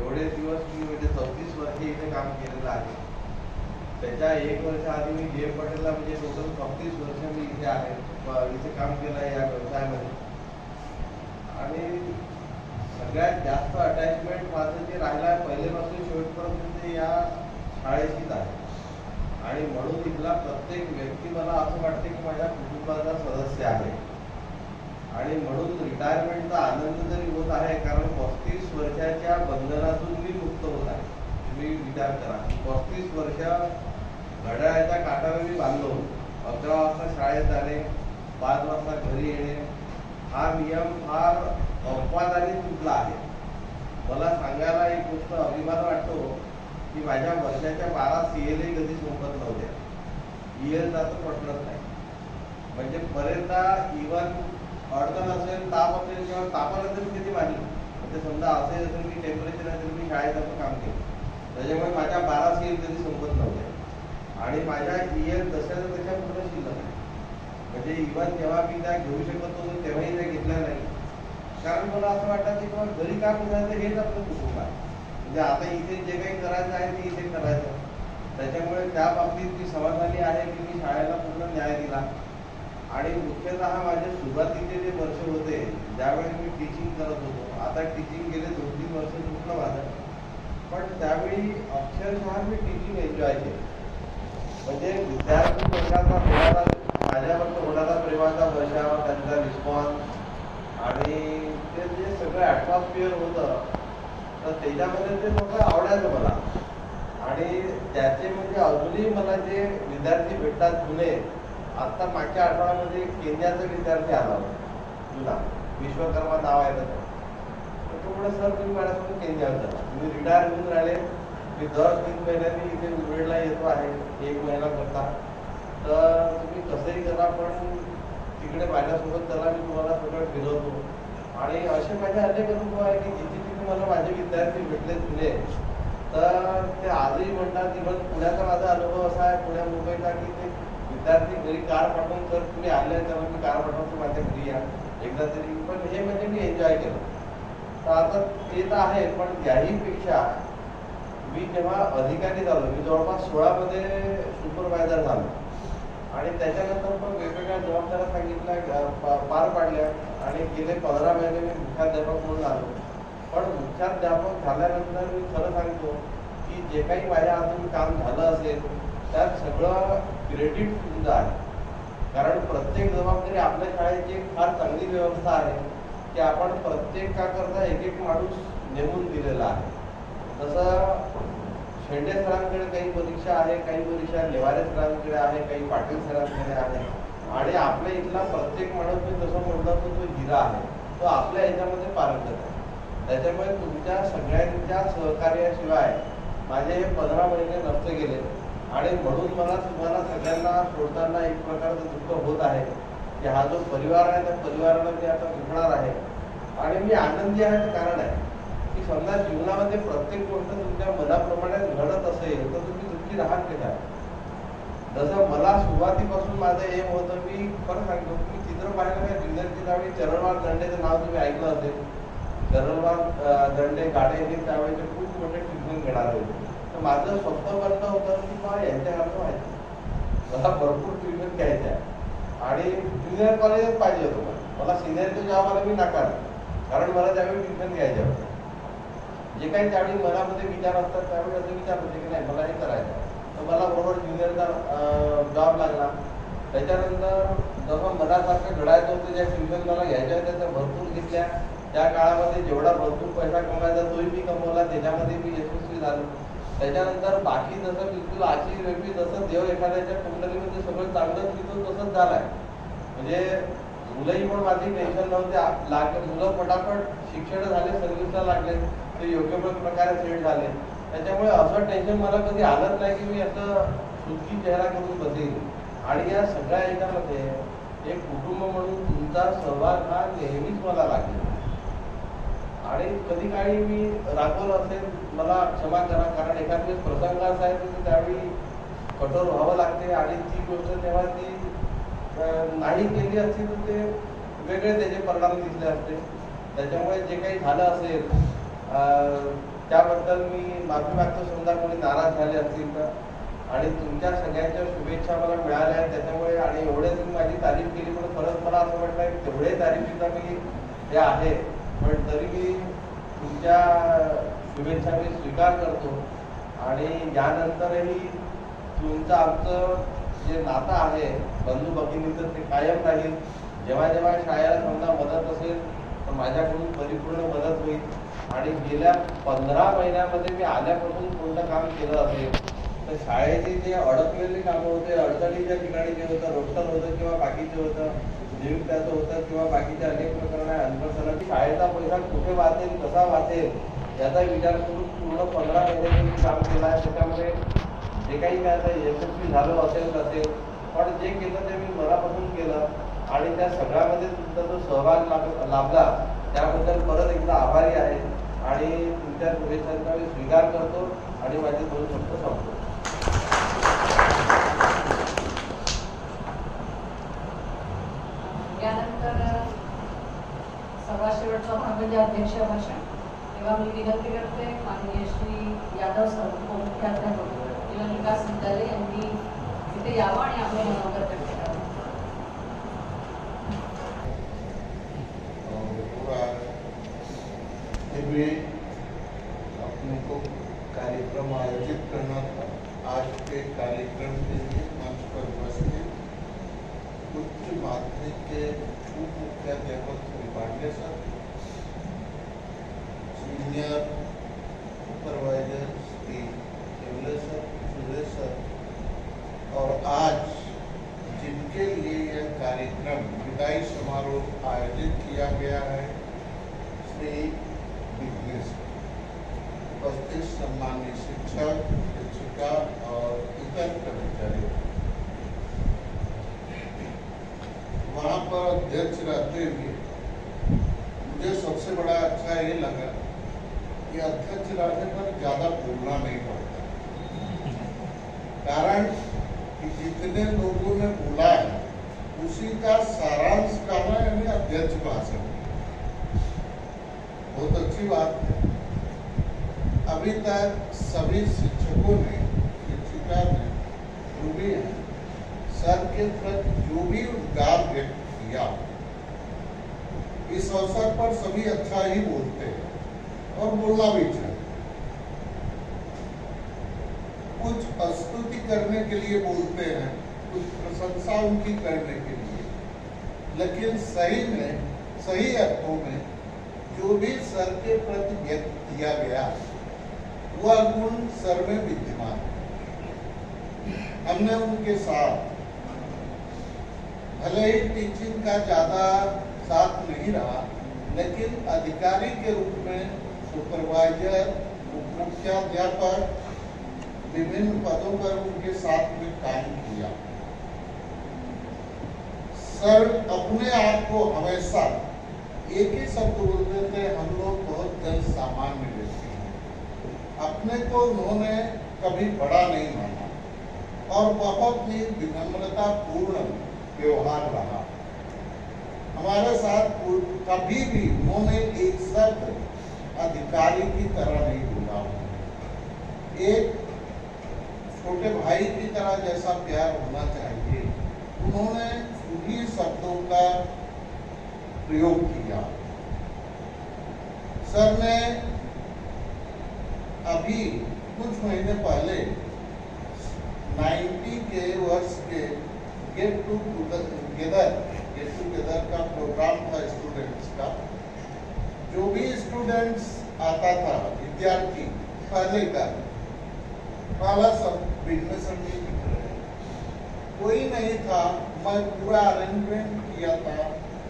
Speaker 10: एवढे दिवस मी म्हणजे 34 वर्षे इथे काम केलेलं आहे. त्याच्या 1 वर्ष आधी मी JM पटेलला म्हणजे टोटल 34 वर्ष मी इथे आहे, इथे काम केलं आहे या व्यवसायामध्ये. आणि सगळ्यात जास्त अटॅचमेंट माझं जे राहिलं आहे पहिलेपासून शेवटपर्यंत ते या शाळेशीच आहे. आणि म्हणून इथला प्रत्येक व्यक्ती मला असं वाटते की माझ्या कुटुंबाचा सदस्य आहे. आणि म्हणून रिटायरमेंटचा आनंद जरी होत आहे कारण 35 वर्षाच्या बंधनातून मी मुक्त होत आहे. तुम्ही विचार करा, 35 वर्ष घड्याळाच्या काठावर मी बांधलो. 11 वाजता शाळेत जाणे, 5 वाजता घरी येणे, हा नियम फार अपवादाने तुटला आहे. मला सांगायला एक गोष्ट अभिमान वाटतो की माझ्या वर्षाच्या 12 CLA कधीच मोफत नव्हत्या. ELचा तर प्रश्नच नाही. म्हणजे बरेचदा इव्हन अडचण असेल, ताप असेल किंवा तापानंतर किती मानली म्हणजे समजा असेल की टेम्परेचर असेल मी शाळेत असं काम केलं त्याच्यामुळे माझ्या 12 CL कधी संपत नव्हत्या आणि माझ्या EL तशाच्या तशा पूर्ण शिल्लक आहे. म्हणजे इव्हन जेव्हा मी त्या घेऊ शकत होतो तेव्हाही त्या घेतल्या नाही. कारण मला असं वाटतं की बाबा घरी का करायचं हेच आपलं कुटुंब आहे. म्हणजे आता इथे जे काही करायचं आहे ते इथे करायचं. त्याच्यामुळे त्या बाबतीत मी समाधानी आहे की मी शाळेला पूर्ण न्याय दिला. आणि मुख्यतः माझे सुरुवातीचे जे वर्ष होते ज्यावेळी मी टीचिंग करत होतो, आता टीचिंग गेले 2-3 वर्ष चुकलं माझं, पण त्यावेळी अक्षरशः मी टीचिंग एन्जॉय केलं. म्हणजे विद्यार्थी वर्गाचा होणारा माझ्यावर होणारा प्रेमाचा वर्षाव, त्यांचा रिस्पॉन्स आणि ते जे सगळं ॲटमॉस्फिअर होतं तर त्याच्यामध्ये ते सगळं आवडायचं मला. आणि त्याचे म्हणजे अजूनही मला जे विद्यार्थी भेटतात जुने, आत्ता मागच्या आठवड्यामध्ये केन्याचा विद्यार्थी आला होता जुना, विश्वकर्मा नाव आहे त्याचं. तर तो म्हणा सर तुम्ही माझ्यासोबत केन्यावर चला, तुम्ही रिटायर होऊन राहिले, मी दर 3 महिन्यांनी इथे उमेडला येतो आहे 1 महिना करता, तर तुम्ही कसंही करा पण तिकडे माझ्यासोबत चला, मी तुम्हाला सगळं फिरवतो. आणि असे माझे अनेक अनुभव आहे की जिथे तिथे मला माझे विद्यार्थी भेटले जुने, तर ते आजही म्हणतात. इव्हन पुण्याचा माझा अनुभव असा आहे, पुण्या मुंबईचा, की ते विद्यार्थी घरी कार पाठवून सर तुम्ही आले तर मी कार पाठवतो माझ्या घरी या एकदा तरी. पण हे म्हणजे मी एन्जॉय केलं. तर आता ते तर आहे, पण याहीपेक्षा मी जेव्हा अधिकारी झालो, मी जवळपास 16 मध्ये सुपरवायझर झालो आणि त्याच्यानंतर पण वेगवेगळ्या जबाबदाऱ्या सांगितल्या, पार पाडल्या आणि गेले 15 महिने मी मुख्याध्यापक म्हणून आलो. पण मुख्याध्यापक झाल्यानंतर मी खरं सांगतो की जे काही माझ्या हातून काम झालं असेल त्यात सगळं क्रेडिट तुमचं आहे. कारण प्रत्येक जबाबदारी आपल्या शाळेची एक फार चांगली व्यवस्था आहे की आपण प्रत्येकाकरता एक माणूस नेमून दिलेला आहे. तसं शेंडे सरांकडे काही परीक्षा आहे, काही परीक्षा नेवारे सरांकडे आहे, काही पाटील सरांकडे आहे आणि आपल्या इथला प्रत्येक माणूस मी तसं म्हणतो तो हिरा आहे, तो आपल्या ह्याच्यामध्ये पारंगत आहे. त्याच्यामुळे तुमच्या सगळ्यांच्या सहकार्याशिवाय माझे हे 15 महिने नष्ट गेले आणि म्हणून मला तुम्हाला सगळ्यांना सोडताना एक प्रकारचं दुःख होत आहे की हा जो परिवार आहे त्या परिवाराला मी आता दुखणार आहे. आणि मी आनंदी आहे कारण आहे की समजा जीवनामध्ये प्रत्येक गोष्ट तुमच्या मनाप्रमाणे घडत असेल तर तुम्ही दुःखी राहाल कशा. जसं मला सुरुवातीपासून माझं एम होतं, मी खरं सांगतो मी चित्र पाहिलं काय ज्युनियरची त्यावेळी चरणवार दंडेचं नाव तुम्ही ऐकलं असेल. चरणवार दंडे गाडे हे त्यावेळेचे खूप मोठे ट्युशन घेणार होते. तर माझं स्वप्नपर्यंत होतं की बा यांच्यासारखं व्हायचं, मला भरपूर ट्युशन घ्यायचं आहे आणि ज्युनियर कॉलेजच पाहिजे होतं. मला सिनियरच्या जॉबला मी नाकारलं कारण मला त्यावेळी ट्युशन घ्यायचं होतं. जे काही त्यावेळी मनामध्ये विचार असतात त्यावेळी असं विचार होते की नाही मला हे करायचं. तर मला बरोबर ज्युनियरचा जॉब लागला. त्याच्यानंतर जसं मनासारखं घडायचं होतं, ज्या ट्युशन मला घ्यायच्या होत्या त्या भरपूर घेतल्या. त्या काळामध्ये जेवढा भरपूर पैसा कमवायचा तोही मी कमवला, त्याच्यामध्ये मी यशस्वी झालो. त्याच्यानंतर बाकी जसं बिलकुल आशी वेगळी जसं देव एखाद्याच्या कुंडलीमध्ये सगळं चांगलं तिथं तसंच झालं आहे. म्हणजे मुलंही पण माझी टेन्शन नव्हते, मुलं फटाफट शिक्षण झाले, सर्व्हिसला लागले, ते योग्य प्रकारे सेट झाले. त्याच्यामुळे असं टेन्शन मला कधी आलंच नाही की मी असं सुटकी चेहरा करून बसेल. आणि या सगळ्या याच्यामध्ये एक कुटुंब म्हणून तुमचा सहभाग हा नेहमीच मला लागेल. आणि कधी काळी मी रागवलं असेल मला क्षमा करा, कारण एखाद वेळेस प्रसंग असा आहे तर त्यावेळी कठोर व्हावं लागते आणि ती गोष्ट तेव्हा ती नाही केली असती तर ते वेगळे त्याचे परिणाम दिसले असते. त्याच्यामुळे जे काही झालं असेल त्याबद्दल मी माफी मागतो समजा कोणी नाराज झाले असतील तर. आणि तुमच्या सगळ्यांच्या शुभेच्छा मला मिळाल्या आहेत त्याच्यामुळे. आणि एवढे तुम्ही माझी तारीफ केली पण खरंच मला असं वाटलं की तेवढे तारीफीचा मी हे आहे, पण तरी मी तुमच्या शुभेच्छा मी स्वीकार करतो. आणि यानंतरही तुमचं आमचं जे नातं आहे बंधू भगिनीचं ते कायम राहील. जेव्हा जेव्हा शाळेला समजा मदत असेल तर माझ्याकडून परिपूर्ण मदत होईल. आणि गेल्या 15 महिन्यामध्ये मी आल्यापासून कोणतं काम केलं असेल तर शाळेची जे अडकलेली कामं होते, अडचणीच्या ठिकाणी जे होतं, रोस्टर होतं किंवा बाकीचं होतं, नियुक्त्याचं होतं किंवा बाकीच्या अनेक प्रकरण आहे, अनपसरती शाळेचा पैसा कुठे वाचेल, कसा वाचेल याचा विचार करून पूर्ण 15 महिने मी काम केलं आहे. त्याच्यामध्ये जे काही मी आता यशस्वी झालो असेल नसेल, पण जे केलं ते मी मनापासून केलं. आणि त्या सगळ्यामध्ये तुमचा जो सहभाग लाभला त्याबद्दल परत एकदा आभारी आहे आणि तुमच्या शुभेच्छांचा मी स्वीकार करतो. आणि माझे 2 शब्द सांगतो.
Speaker 2: यानंतर सर्वात शेवटचा भाग म्हणजे अध्यक्ष भाषण. तेव्हा मी विनंती करते माननीय श्री यादव सर उपमुख्याध्यापक जीवन विकास विद्यालय यांनी इथे यावं आणि आपलं मनोगत व्यक्त करावं.
Speaker 10: अपने को कार्यक्रम आयोजित करना था. आज के कार्यक्रम के लिए मंच पर उपस्थित उच्च माध्यमिक के उप मुख्याध्यापक Shri Pandey sir, senior supervisor Shri Kewale sir, Suresh sir, और आज जिनके लिए यह कार्यक्रम विदाई समारोह आयोजित किया गया है, श्री विघ्नेश, उपस्थित सम्मानित शिक्षक, शिक्षिका और इतर कर्मचारी, वहाँ पर अध्यक्ष रहते हुए मुझे सबसे बड़ा अच्छा ये लगा कि अध्यक्ष रहने पर ज़्यादा बोलना नहीं पड़ता. कारण कि जितने लोगों ने बोला है उसी का सारांश करना यानी अध्यक्ष भाषण. बहुत अच्छी बात है. अभी तक सभी शिक्षकों ने, शिक्षिका ने, जो भी है, सर के प्रति जो भी उद्गार व्यक्त किया, इस अवसर पर सभी अच्छा ही बोलते हैं और बोलना भी चाहिए. कुछ स्तुति करने के लिए बोलते हैं, कुछ प्रशंसा उनकी करने के लिए, लेकिन सही में, सही अर्थों में जो भी सर के प्रति व्यक्त किया गया वह गुण सर में विद्यमान है. हमने उनके साथ भले ही टीचिंग का ज़्यादा साथ नहीं रहा, लेकिन अधिकारी के रूप में सुपरवाइजर, मुख्याध्यापक, विभिन्न पदों पर उनके साथ में काम किया. सर अपने आप को हमेशा एक ही शब्द बोलते थे, हम लोग बहुत जन सामान्य व्यक्ति हैं. अपने को उन्होंने कभी बड़ा नहीं माना और बहुत ही विनम्रता पूर्ण व्यवहार रहा. हमारे साथ कभी भी उन्होंने एक शब्द अधिकारी की तरह नहीं बोला. एक छोटे भाई की तरह जैसा प्यार होना चाहिए, उन्होंने उन्हीं शब्दों का प्रयोग किया. सर ने अभी कुछ महीने पहले 90 के वर्ष के गेट टूगेदर का प्रोग्राम था स्टूडेंट्स का. जो भी स्टूडेंट्स आता था, विद्यार्थी, पहला सब बिजनेस कोई नहीं था. मैं पूरा अरेंजमेंट किया था.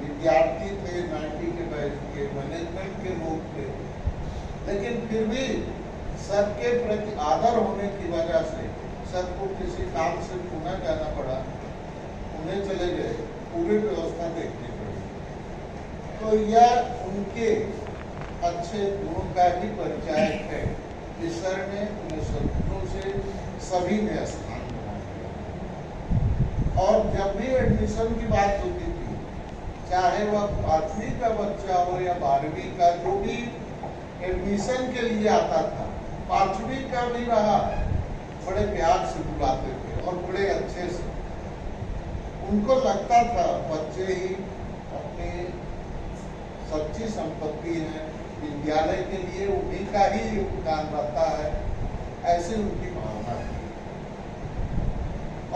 Speaker 10: विद्यार्थी थे, 90 के बैच के, मैनेजमेंट के लोग थे, लेकिन फिर भी सर के प्रति आदर होने की वजह से सर को किसी काम से पुणे जाना पड़ा. पुणे चले गए, पूरी व्यवस्था देखनी पड़ी. तो यह उनके अच्छे गुणों का ही परिचय है कि सर ने उन्हें सदगुणों से सभी में स्थान बना दिया. और जब भी एडमिशन की बात होती थी, चाहे वह 5वीं का बच्चा हो या 12वीं का, जो भी एडमिशन के लिए आता था, 5वीं का भी रहा, बड़े प्यार से बुलाते थे और बड़े अच्छे से. उनको लगता था बच्चे ही अपनी सच्ची संपत्ति है, विद्यालय के लिए उन्हीं का ही योगदान रहता है, ऐसी उनकी भावना थी.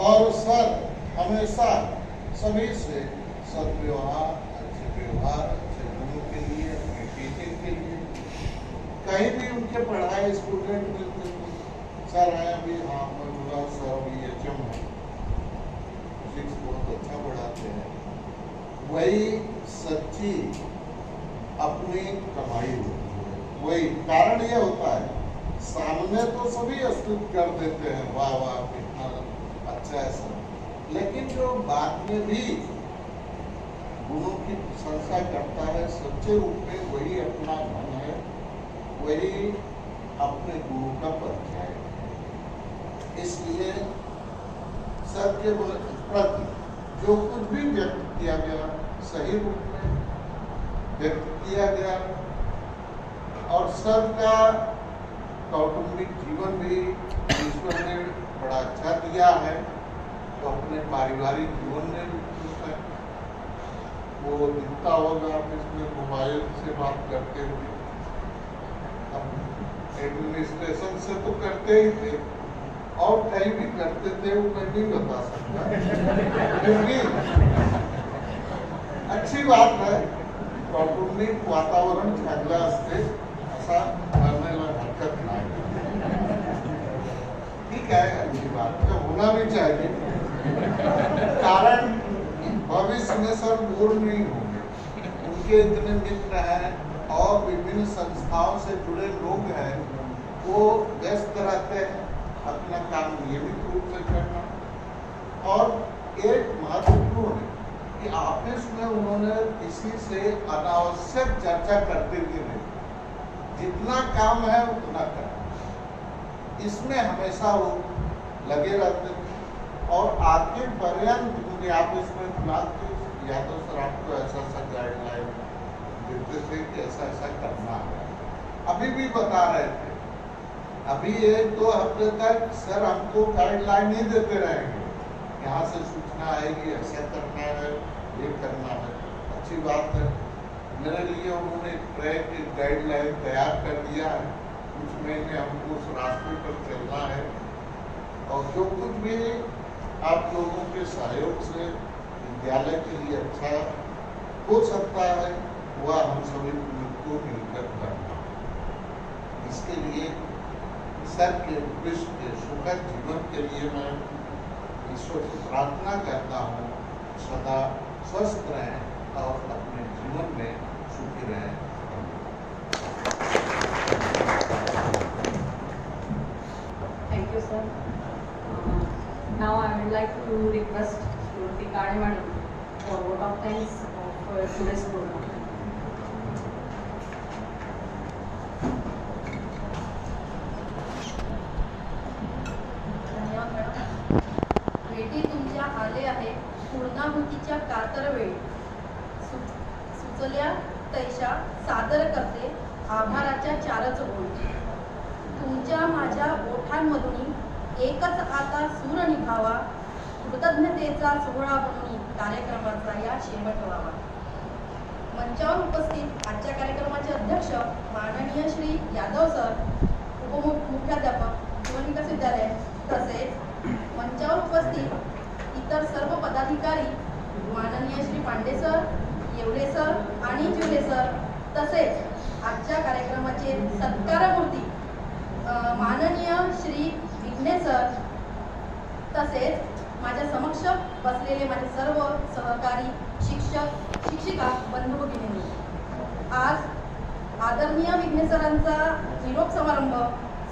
Speaker 10: और सर हमेशा सभी से सद्व्यवहार, अच्छे व्यवहार, अच्छे गुणों के लिए, अपने टीचिंग के लिए, कहीं भी उनके पढ़ाए स्टूडेंट मिलते थे, सर है अभी, हाँ मैं बोला सर अभी HM है, फिजिक्स बहुत अच्छा पढ़ाते हैं. वही सच्ची अपनी कमाई होती है. वही कारण यह होता है, सामने तो सभी स्तुति कर देते हैं, वाह वाह कितना अच्छा है सर, लेकिन जो बाद में भी गुणों की प्रशंसा करता है सच्चे रूप में, वही अपना धन है, वही अपने गुरु का पद जाएगा। इसलिए सबके प्रति जो कुछ भी व्यक्त किया गया सही रूप में व्यक्त किया गया और सबका कौटुंबिक जीवन भी ईश्वर ने बड़ा अच्छा दिया है, तो अपने पारिवारिक जीवन में भी खुश है। वो दिखता होगा आप इसमें मोबाइल से बात करते हुए, अब एडमिनिस्ट्रेशन से तो करते ही थे और कहीं भी करते थे, वो मैं नहीं बता सकता क्योंकि अच्छी बात है कौटुंबिक वातावरण चांगलं असते असा मानायला हरकत नाही। ठीक है, अच्छी बात है, होना भी चाहिए, कारण भविष्य में सर बोर नहीं होंगे, उनके इतने मित्र हैं और विभिन्न संस्थाओं से जुड़े लोग हैं, वो व्यस्त रहते हैं अपना काम नियमित रूप से करना। और एक महत्वपूर्ण है कि ऑफिस में उन्होंने किसी से अनावश्यक चर्चा करते हुए नहीं, जितना काम है उतना करना, इसमें हमेशा वो लगे रहते थे। और आगे पर्यंत उनके ऑफिस में फिलहाल यादव सर आपको ऐसा ऐसा गाइडलाइन देते थे कि ऐसा ऐसा करना है, अभी भी बता रहे थे। अभी 1-2 हफ्ते तक सर हमको गाइडलाइन नहीं देते रहेंगे, यहाँ से सूचना आएगी ऐसा करना है, ये करना है। अच्छी बात है, मेरे लिए उन्होंने ट्रैक गाइडलाइन तैयार कर दिया है, कुछ महीने हमको उस रास्ते पर चलना है और जो कुछ भी आप लोगों के सहयोग से विद्यालय के लिए अच्छा हो सकता है वह हम सभी को मिलकर करना। इसके लिए सर के उत्कृष्ट के सुखद जीवन के लिए मैं ईश्वर से प्रार्थना करता हूँ, सदा स्वस्थ रहें और अपने जीवन में सुखी रहें।
Speaker 2: Thank you, sir. Now I would like to request Shruti Kade madam for vote of thanks of today's program.
Speaker 11: धन्यवाद मॅडम. भेटी तुमच्या आले आहे पूर्णाहुतीच्या कातर वेळी, सुचल्या तैशा सादर करते आभाराच्या 4च ओळी. तुमच्या माझ्या ओठांमधून एकच आता सूर निभावा, कृतज्ञतेचा सोहळा बनून कार्यक्रमाचा या शेवट व्हावा. मंचावर उपस्थित आजच्या कार्यक्रमाचे अध्यक्ष माननीय श्री यादव सर, उपमुख्याध्यापक जीवन विकास विद्यालय, तसेच मंचावर उपस्थित इतर सर्व पदाधिकारी माननीय श्री पांडे सर, येवले सर आणि जुले सर, तसेच आजच्या कार्यक्रमाचे सत्कारमूर्ती माननीय श्री विघ्ने सर, तसेच माझ्या समक्ष बसलेले माझे सर्व सहकारी शिक्षक शिक्षिका बंधू भगिनी, आज आदरणीय विघ्ने सरांचा निरोप समारंभ,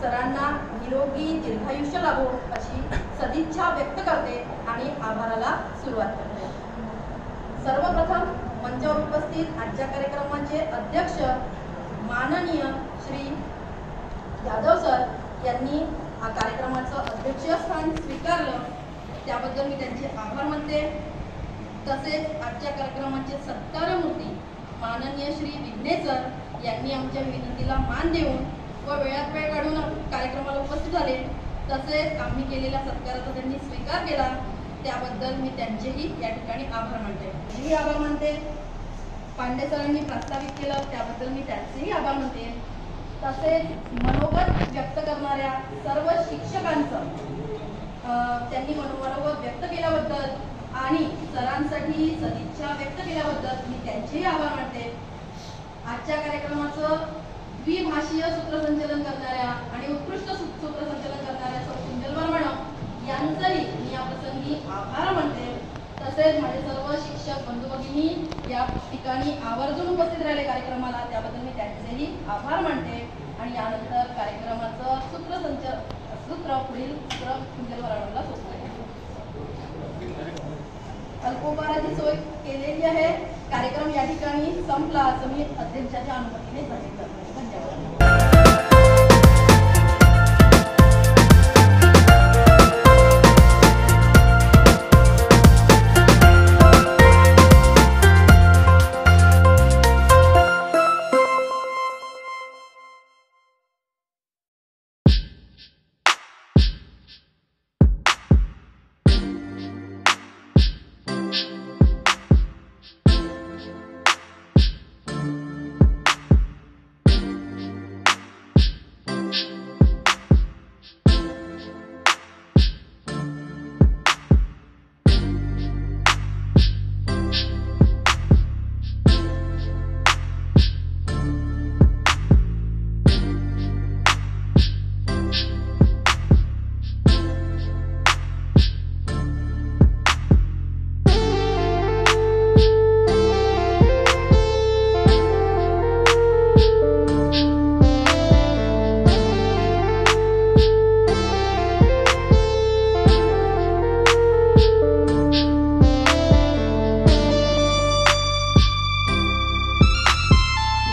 Speaker 11: सरांना निरोगी दीर्घायुष्य लाभो अशी सदिच्छा व्यक्त करते आणि आभाराला सुरुवात करते. सर्वप्रथम मंचावर उपस्थित आजच्या कार्यक्रमाचे अध्यक्ष माननीय श्री यादव सर यांनी हा कार्यक्रमाचं अध्यक्षस्थान स्वीकारलं, त्याबद्दल मी त्यांचे आभार मानते. तसेच आजच्या कार्यक्रमाचे सत्कारमूर्ती माननीय श्री विघ्ने सर यांनी आमच्या विनंतीला मान देऊन व वेळात वेळ काढून कार्यक्रमाला उपस्थित झाले, तसेच आम्ही केलेल्या सत्काराचा त्यांनी स्वीकार केला, त्याबद्दल मी त्यांचेही या ठिकाणी आभार मानते. मी आभार मानते. पांडे सरांनी प्रस्तावित केलं त्याबद्दल मी त्यांचेही आभार मानते. तसेच मनोगत व्यक्त करणाऱ्या सर्व शिक्षकांचं त्यांनी मनोगत व्यक्त केल्याबद्दल आणि सरांसाठी सदिच्छा व्यक्त केल्याबद्दल मी त्यांचेही आभार मानते. आजच्या कार्यक्रमाचं द्विभाषीय सूत्रसंचलन करणाऱ्या आणि उत्कृष्ट सूत्रसंचलन करणाऱ्या सौ कुंजलवार मॅडम यांचंही मी या प्रसंगी आभार मानते. तसेच माझे सर्व शिक्षक बंधू भगिनी या ठिकाणी आवर्जून उपस्थित राहिले कार्यक्रमाला, त्याबद्दल मी त्यांचेही आभार मानते. आणि यानंतर कार्यक्रमाचं सूत्र पुढील सूत्र कुंजलवार मॅडमला सोपवले. अल्पोपहाराची सोय केलेली आहे. कार्यक्रम या ठिकाणी संपला असं मी अध्यक्षाच्या अनुमतीने जाहीर करते. धन्यवाद.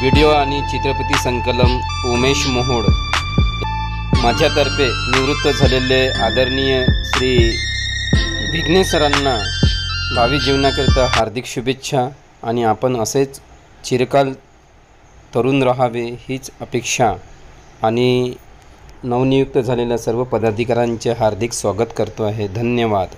Speaker 1: व्हिडिओ आणि चित्रपटी संकलन उमेश मोहोड. माझ्यातर्फे निवृत्त झालेले आदरणीय श्री विघ्नेश सरांना भावी जीवनाकरिता हार्दिक शुभेच्छा आणि आपण असेच चिरकाल तरुण राहावे हीच अपेक्षा आणि नवनियुक्त झालेल्या सर्व पदाधिकाऱ्यांचे हार्दिक स्वागत करतो आहे. धन्यवाद.